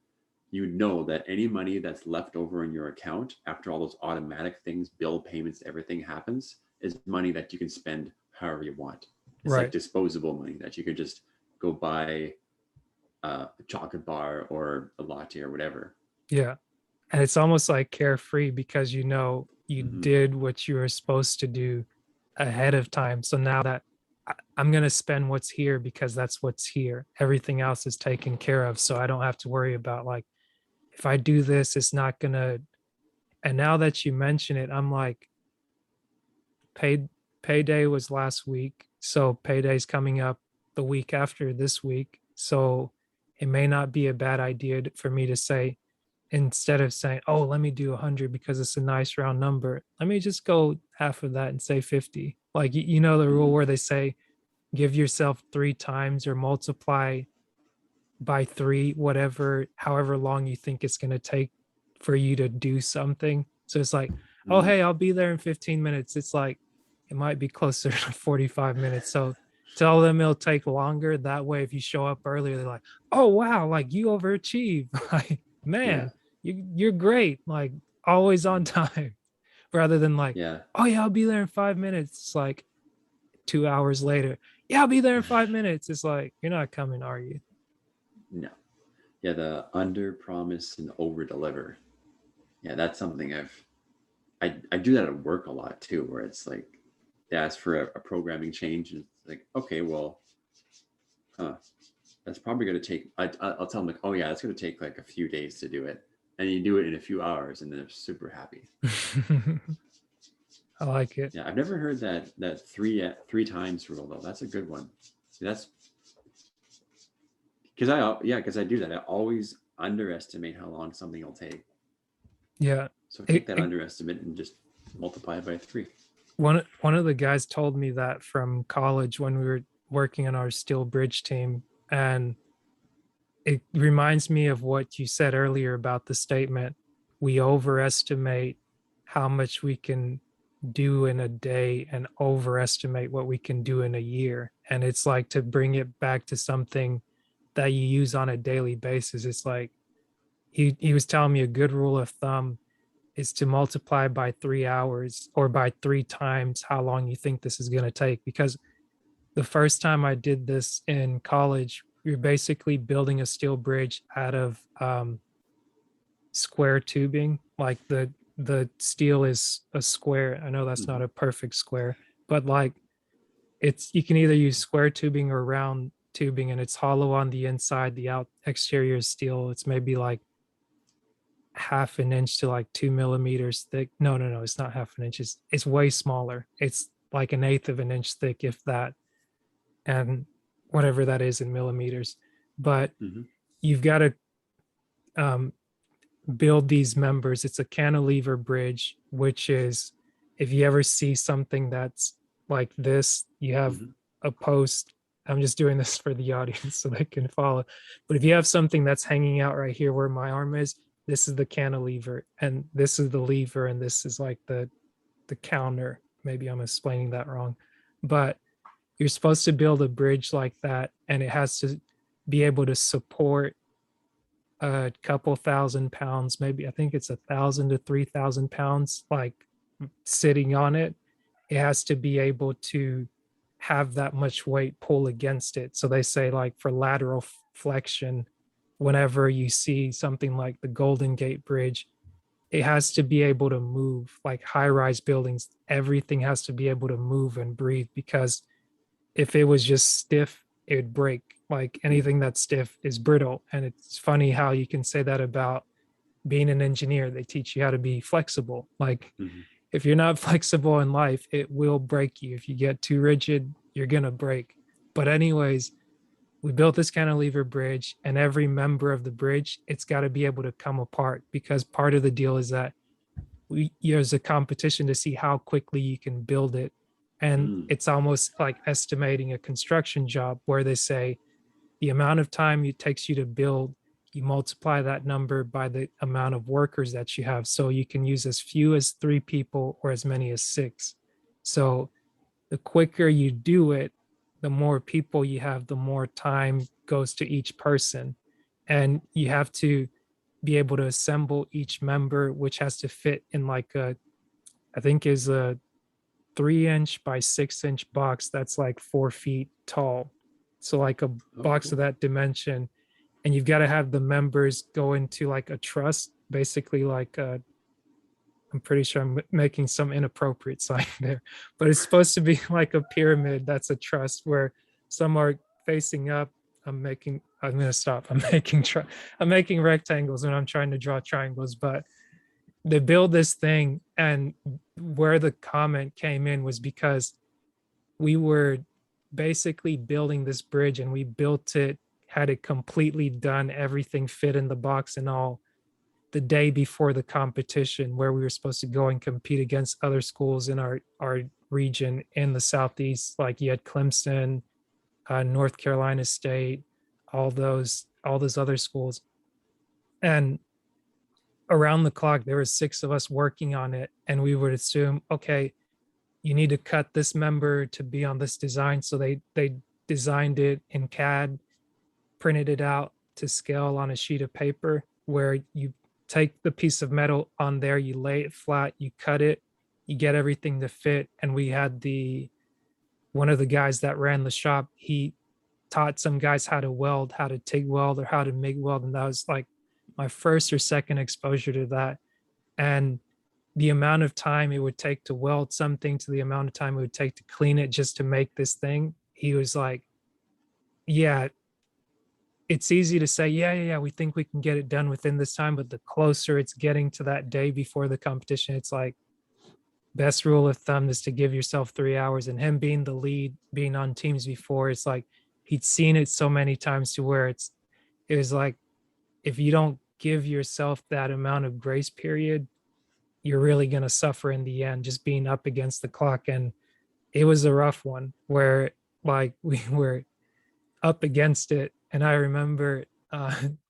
you know that any money that's left over in your account after all those automatic things, bill payments, everything happens, is money that you can spend however you want. It's like Right. disposable money that you could just go buy a chocolate bar or a latte or whatever. Yeah. And it's almost like carefree because you know you Hmm. did what you were supposed to do ahead of time. So now that I'm going to spend what's here because that's what's here. Everything else is taken care of. So I don't have to worry about like, if I do this, it's not going to. And now that you mention it, I'm like, paid payday was last week. So payday's coming up the week after this week. So it may not be a bad idea for me to say, instead of saying, oh, let me do 100 because it's a nice round number, let me just go half of that and say 50. Like, you know, the rule Hmm. where they say, give yourself 3 times or multiply by 3, whatever, however long you think it's going to take for you to do something. So it's like, oh, Hmm. hey, I'll be there in 15 minutes. It's like, it might be closer to 45 minutes. So tell them it'll take longer. That way, if you show up earlier, they're like, oh, wow, like you overachieved. Like, Yeah. man, you're great. Like, always on time. Rather than like, Yeah. oh, yeah, I'll be there in 5 minutes. It's like 2 hours later. Yeah, I'll be there in 5 minutes. It's like, you're not coming, are you? No. Yeah. The under promise and over deliver. Yeah, that's something I do that at work a lot too, where it's like they ask for a programming change, and it's like, okay, well, huh, that's probably going to take. I'll tell them like, oh yeah, it's going to take like a few days to do it, and you do it in a few hours, and they're super happy. I like it. Yeah, I've never heard that three times rule though. That's a good one. See, that's because I do that. I always underestimate how long something will take. Yeah. So take It, that it, underestimate and just multiply it by three. one of the guys told me that from college when we were working on our steel bridge team, and it reminds me of what you said earlier about the statement, we overestimate how much we can do in a day and overestimate what we can do in a year. And it's like, to bring it back to something that you use on a daily basis, it's like he was telling me a good rule of thumb is to multiply by 3 hours or by 3 times how long you think this is going to take. Because the first time I did this in college, we are basically building a steel bridge out of square tubing. Like the steel is a square. I know that's not Hmm. a perfect square, but like, it's, you can either use square tubing or round tubing, and it's hollow on the inside. The out exterior is steel. It's maybe like half an inch to like 2 millimeters thick. No, no, no, it's not half an inch. It's way smaller. It's like an eighth of an inch thick, if that, and whatever that is in millimeters. But Hmm. you've got to um, build these members. It's a cantilever bridge, which is, if you ever see something that's like this, you have Hmm. a post. I'm just doing this for the audience so they can follow. But if you have something that's hanging out right here where my arm is, this is the cantilever, and this is the lever, and this is like the counter. Maybe I'm explaining that wrong, but you're supposed to build a bridge like that, and it has to be able to support a couple thousand pounds, maybe I think it's 1,000 to 3,000 pounds, like sitting on it. It has to be able to have that much weight pull against it. So they say, like, for lateral flexion, whenever you see something like the Golden Gate Bridge, it has to be able to move. Like high rise buildings, everything has to be able to move and breathe, because if it was just stiff, it would break. Like Yeah. anything that's stiff is brittle. And it's funny how you can say that about being an engineer. They teach you how to be flexible. Like, Hmm. if you're not flexible in life, it will break you. If you get too rigid, you're going to break. But, anyways, we built this cantilever bridge, and every member of the bridge, it's got to be able to come apart, because part of the deal is that there's a competition to see how quickly you can build it. And Mm. it's almost like estimating a construction job, where they say the amount of time it takes you to build, you multiply that number by the amount of workers that you have. So you can use as few as 3 people or as many as 6. So the quicker you do it, the more people you have, the more time goes to each person. And you have to be able to assemble each member, which has to fit in like a, I think is a 3 inch by 6 inch box that's like 4 feet tall. So like a Oh, box of cool. that dimension, and you've got to have the members go into like a trust, basically like I'm pretty sure I'm making some inappropriate sign there, but it's supposed to be like a pyramid that's a trust where some are facing up. I'm gonna stop. I'm making rectangles when I'm trying to draw triangles, but they build this thing, and where the comment came in was because we were basically building this bridge, and we built it, had it completely done, everything fit in the box and all, the day before the competition, where we were supposed to go and compete against other schools in our region in the southeast. Like you had Clemson, North Carolina State, all those other schools. And around the clock there were 6 of us working on it, and we would assume, okay, you need to cut this member to be on this design. So they designed it in CAD, printed it out to scale on a sheet of paper, where you take the piece of metal on there, you lay it flat, you cut it, you get everything to fit. And we had one of the guys that ran the shop, he taught some guys how to weld, how to TIG weld, or how to MIG weld. And that was like my first or second exposure to that. And the amount of time it would take to weld something to the amount of time it would take to clean it just to make this thing, he was like, yeah, it's easy to say, yeah, we think we can get it done within this time. But the closer it's getting to that day before the competition, it's like, best rule of thumb is to give yourself 3 hours. And him being the lead, being on teams before, it's like he'd seen it so many times to where it was like, if you don't give yourself that amount of grace period, you're really going to suffer in the end, just being up against the clock. And it was a rough one where like we were up against it. And I remember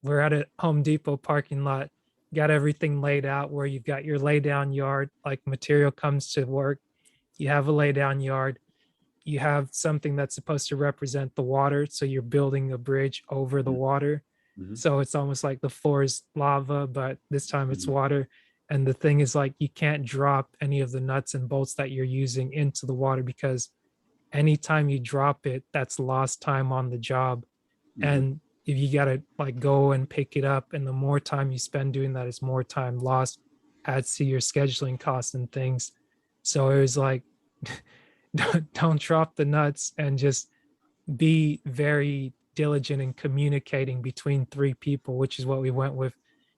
we're at a Home Depot parking lot, got everything laid out where you've got your lay down yard, like material comes to work, you have a lay down yard, you have something that's supposed to represent the water. So you're building a bridge over the water. Mm-hmm. So it's almost like the floor is lava, but this time it's water. And the thing is, like, you can't drop any of the nuts and bolts that you're using into the water, because anytime you drop it, that's lost time on the job. Mm-hmm. And if you got to like go and pick it up, and the more time you spend doing that is more time lost, adds to your scheduling costs and things. So it was like, don't drop the nuts, and just be very diligent in communicating between 3 people, which is what we went with.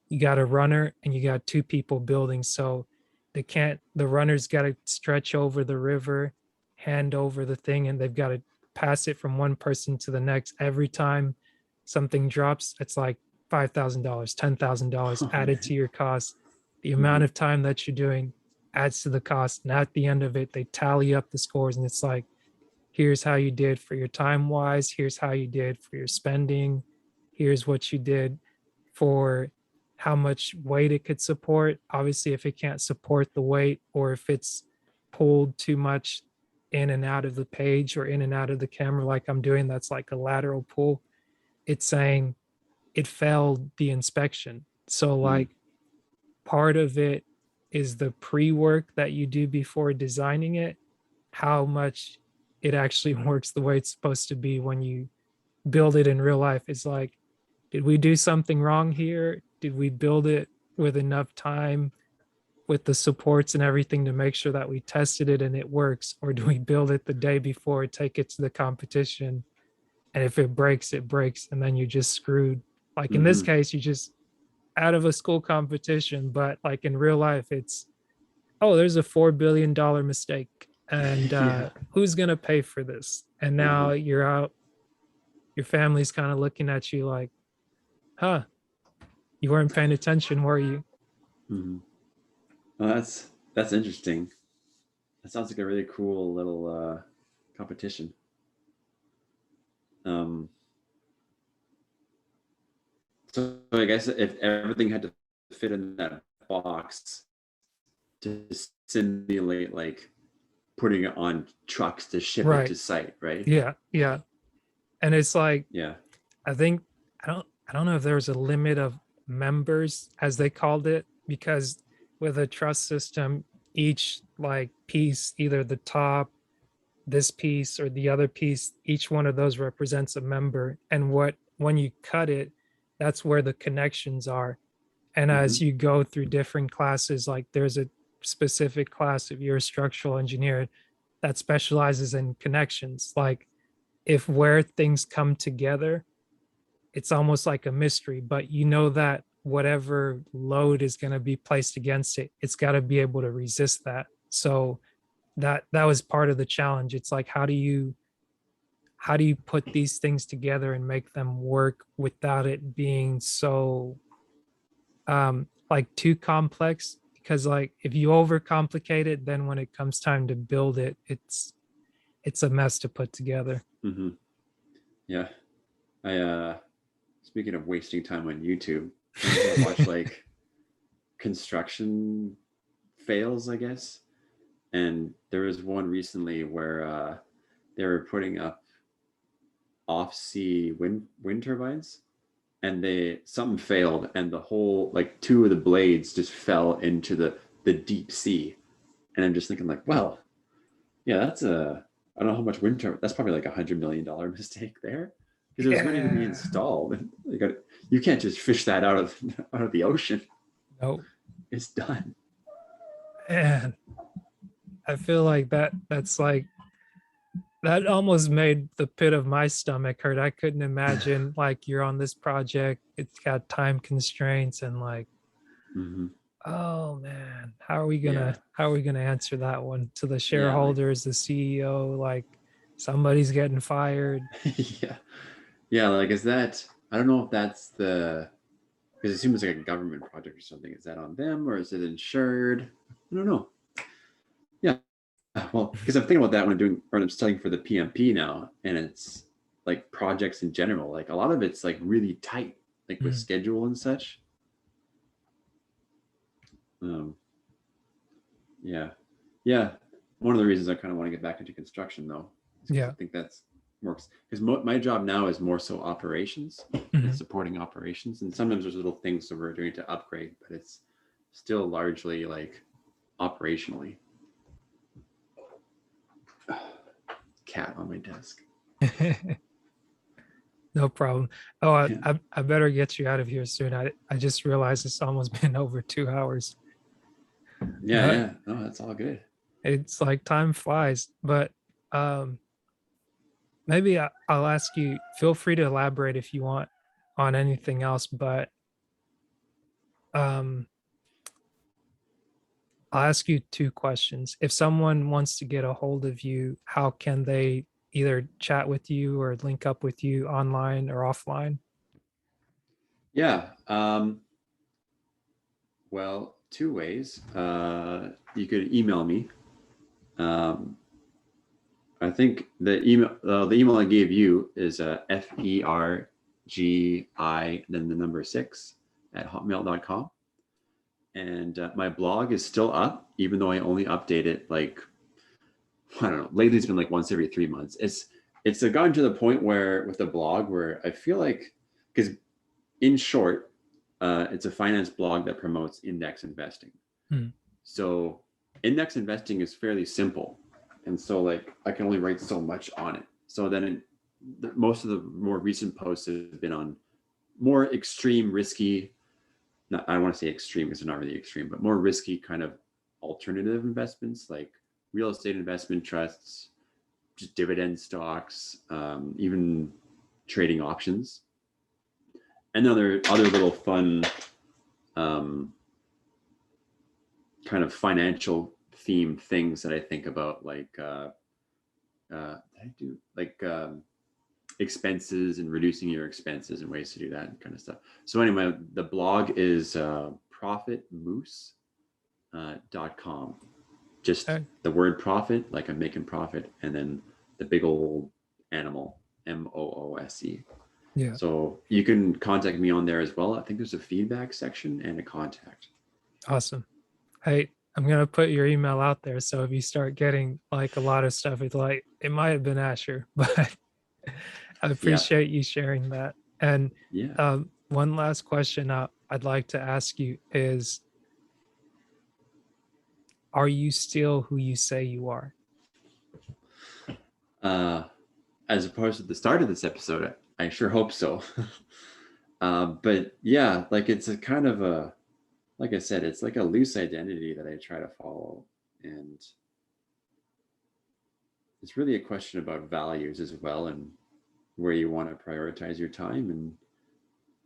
You got a runner and you got 2 people building. So the runner's got to stretch over the river, hand over the thing, and they've got to pass it from one person to the next. Every time something drops, it's like $5,000, $10,000 added to your cost. The amount of time that you're doing adds to the cost. And at the end of it, they tally up the scores, and it's like, here's how you did for your time wise, here's how you did for your spending, here's what you did for how much weight it could support. Obviously, if it can't support the weight, or if it's pulled too much in and out of the page or in and out of the camera, like I'm doing, that's like a lateral pull, it's saying it failed the inspection. So like part of it is the pre-work that you do before designing it, how much it actually works the way it's supposed to be when you build it in real life. It's like, did we do something wrong here? Did we build it with enough time with the supports and everything to make sure that we tested it and it works? Or do we build it the day before, take it to the competition, and if it breaks, it breaks, and then you're just screwed? Like in this case, you just out of a school competition, but like in real life, it's, oh, there's a $4 billion mistake, and who's gonna pay for this? And now you're out, your family's kind of looking at you like, huh, you weren't paying attention, were you? Well, that's interesting. That sounds like a really cool little competition. So I guess if everything had to fit in that box to simulate like putting it on trucks to ship it to site, right? Yeah. And it's like, Yeah. I think, I don't know if there was a limit of members, as they called it, because with a trust system, each like piece, either the top, this piece, or the other piece, each one of those represents a member. And when you cut it, that's where the connections are. And as Hmm. you go through different classes, like there's a specific class if you're a structural engineer that specializes in connections. Like if where things come together, it's almost like a mystery, but you know that whatever load is going to be placed against it, it's got to be able to resist that. So that was part of the challenge. It's like how do you put these things together and make them work without it being so like too complex? Because like if you overcomplicate it, then when it comes time to build it, it's a mess to put together. Hmm. Yeah. I speaking of wasting time on YouTube, sometimes I watch like construction fails, I guess. And there was one recently where they were putting up off-sea wind turbines, and they something failed, and the whole like two of the blades just fell into the deep sea. And I'm just thinking like, well, yeah, that's a I don't know how much wind turbine. That's probably like $100 million mistake there because it was ready to be Yeah. installed. And you can't just fish that out of out of the ocean. No, It's done. man. I feel like that's like that almost made the pit of my stomach hurt. I couldn't imagine like you're on this project, it's got time constraints and like, Hmm. oh man, Yeah, how are we gonna answer that one to the yeah, like shareholders, the CEO, like somebody's getting fired. yeah, yeah. Like, is that? I don't know if that's the because it seems like a government project or something. Is that on them or is it insured? I don't know. Yeah, well, because I'm thinking about that when I'm doing or I'm studying for the PMP now, and it's like projects in general. Like a lot of it's like really tight, like with Mm, schedule and such. Um, yeah, yeah. One of the reasons I kind of want to get back into construction though is because I yeah. think that's works. Because my job now is more so operations and Mhm. supporting operations, and sometimes there's little things that we're doing to upgrade, but it's still largely like operationally. Cat on my desk. No problem. Oh, Yeah, I better get you out of here soon. I just realized it's almost been over 2 hours, yeah, but yeah. No, that's all good. it's like time flies. But um, maybe I'll ask you, feel free to elaborate if you want on anything else, but um, I'll ask you two questions. If someone wants to get a hold of you, how can they either chat with you or link up with you online or offline? Yeah. Well, two ways. You could email me. Um, I think the email I gave you is FERGI, then the number 6 at hotmail.com. And my blog is still up, even though I only update it like, I don't know, lately it's been like once every 3 months. It's gotten to the point where with the blog where I feel like, because in short, it's a finance blog that promotes index investing. Hmm. So index investing is fairly simple. And so like I can only write so much on it. So then most of the more recent posts have been on more extreme, risky, not, I don't want to say extreme because they're not really extreme, but more risky kind of alternative investments like real estate investment trusts, just dividend stocks, even trading options. And other little fun um, kind of financial theme things that I think about, like I do like expenses and reducing your expenses and ways to do that and kind of stuff. So anyway, the blog is profitmoose.com. Just Okay. the word profit, like I'm making profit, and then the big old animal, MOOSE. Yeah. So you can contact me on there as well. I think there's a feedback section and a contact. Awesome. Hey, I'm gonna put your email out there. So if you start getting like a lot of stuff, it's like it might have been Asher, but I Yeah, appreciate you sharing that. And yeah. one last question I'd like to ask you is, are you still who you say you are? Uh, as opposed to the start of this episode, I sure hope so. But yeah, like it's a kind of a, like I said, it's like a loose identity that I try to follow. And it's really a question about values as well, and where you want to prioritize your time,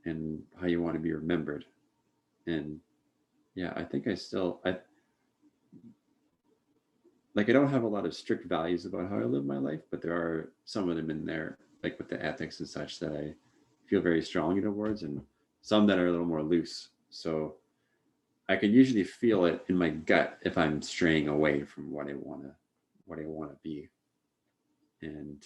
and how you want to be remembered. And yeah, I think I like, I don't have a lot of strict values about how I live my life, but there are some of them in there, like with the ethics and such, that I feel very strongly towards, and some that are a little more loose. So I can usually feel it in my gut if I'm straying away from what I want to be. And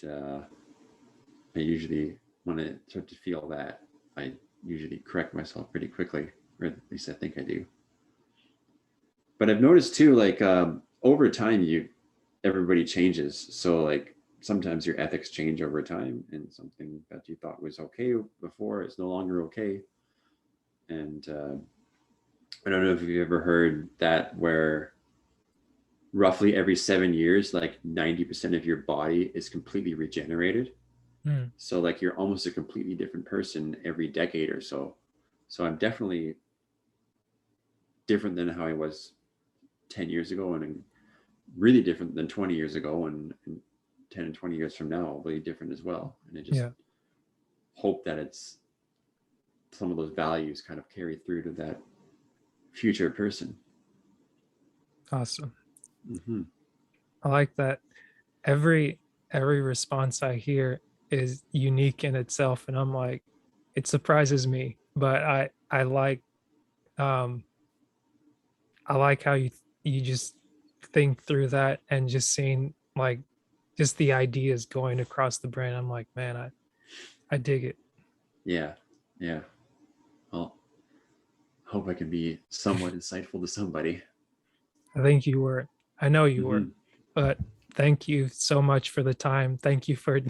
I usually, when I start to feel that, I usually correct myself pretty quickly, or at least I think I do. But I've noticed too, like over time, you everybody changes. So like sometimes your ethics change over time, and something that you thought was okay before is no longer okay. And I don't know if you've ever heard that, where roughly every 7 years, like 90% of your body is completely regenerated. Mm, So like you're almost a completely different person every decade or so. So I'm definitely different than how I was 10 years ago, and really different than 20 years ago, and 10 and 20 years from now, really different as well. And I just yeah, hope that it's some of those values kind of carry through to that future person. awesome. Mm-hmm. I like that. Every response I hear is unique in itself, and I'm like, it surprises me, but um I like how you just think through that, and just seeing like just the ideas going across the brain. I'm like, man, I dig it. Yeah. Yeah. Well, hope I can be somewhat insightful to somebody. I think you were. I know you were. Mm-hmm. But thank you so much for the time. Thank you for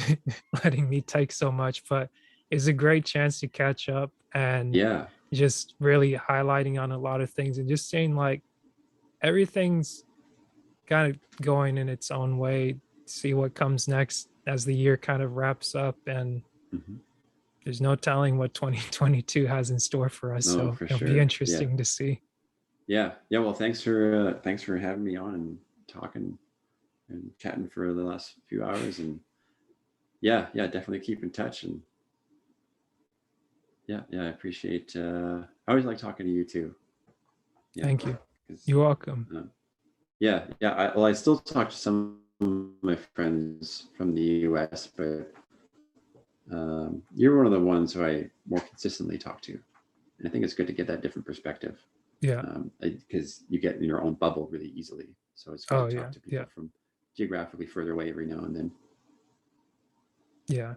letting me take so much. But it's a great chance to catch up, and Yeah. just really highlighting on a lot of things, and just saying like everything's kind of going in its own way. See what comes next as the year kind of wraps up, and Mm-hmm. there's no telling what 2022 has in store for us. No, So for it'll be sure. Yeah. interesting to see. Yeah. Yeah. Well, thanks for having me on and talking and chatting for the last few hours. And yeah, yeah, definitely keep in touch. And yeah, yeah, I appreciate. I always like talking to you too. Yeah, Thank you. because You're welcome. yeah, yeah. I still talk to some of my friends from the U.S., but you're one of the ones who I more consistently talk to, and I think it's good to get that different perspective, Yeah. because you get in your own bubble really easily. So it's good to Oh talk yeah. to Yeah. people from geographically further away every now and then. Yeah,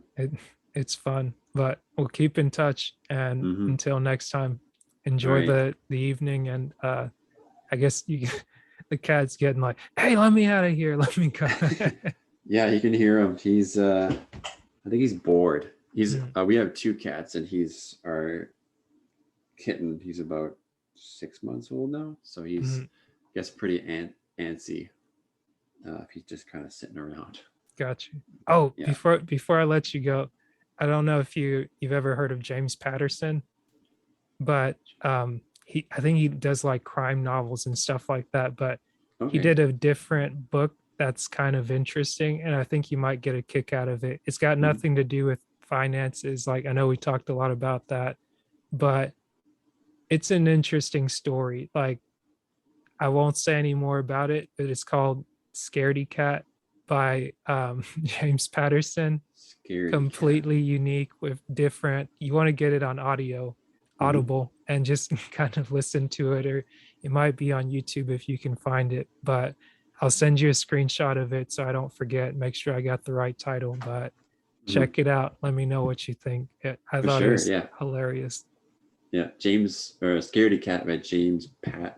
it's fun, but we'll keep in touch. And Mm-hmm. until next time, All enjoy right. the evening. And I guess you, the cat's getting like, hey, let me out of here, let me go. Yeah, you can hear him. I think he's bored. Mm, We have two cats, and he's our kitten. He's about 6 months old now, so he's, mm, I guess, pretty antsy. If he's just kind of sitting around. got you. But Oh, yeah. before I let you go, I don't know if you've ever heard of James Patterson, but he, I think he does like crime novels and stuff like that. But he Okay. did a different book that's kind of interesting, and I think you might get a kick out of it. It's got Hmm. nothing to do with finances. Like, I know we talked a lot about that, but it's an interesting story. Like, I won't say any more about it, but it's called Scaredy Cat by James Patterson. Scaredy cat. Completely unique with different, you want to get it on Hmm. Audible, and just kind of listen to it, or it might be on YouTube if you can find it. But I'll send you a screenshot of it so I don't forget. Make sure I got the right title, but Hmm. check it out. Let me know what you think. I For thought it sure. was Yeah. hilarious. Yeah. James, or Scaredy Cat by James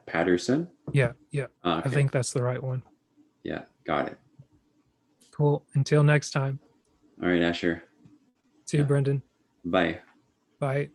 Patterson. Yeah, yeah. I Okay. think that's the right one. Yeah. Got it. Cool. Until next time. All right, Asher. See you, Yeah. Brendan. Bye. Bye.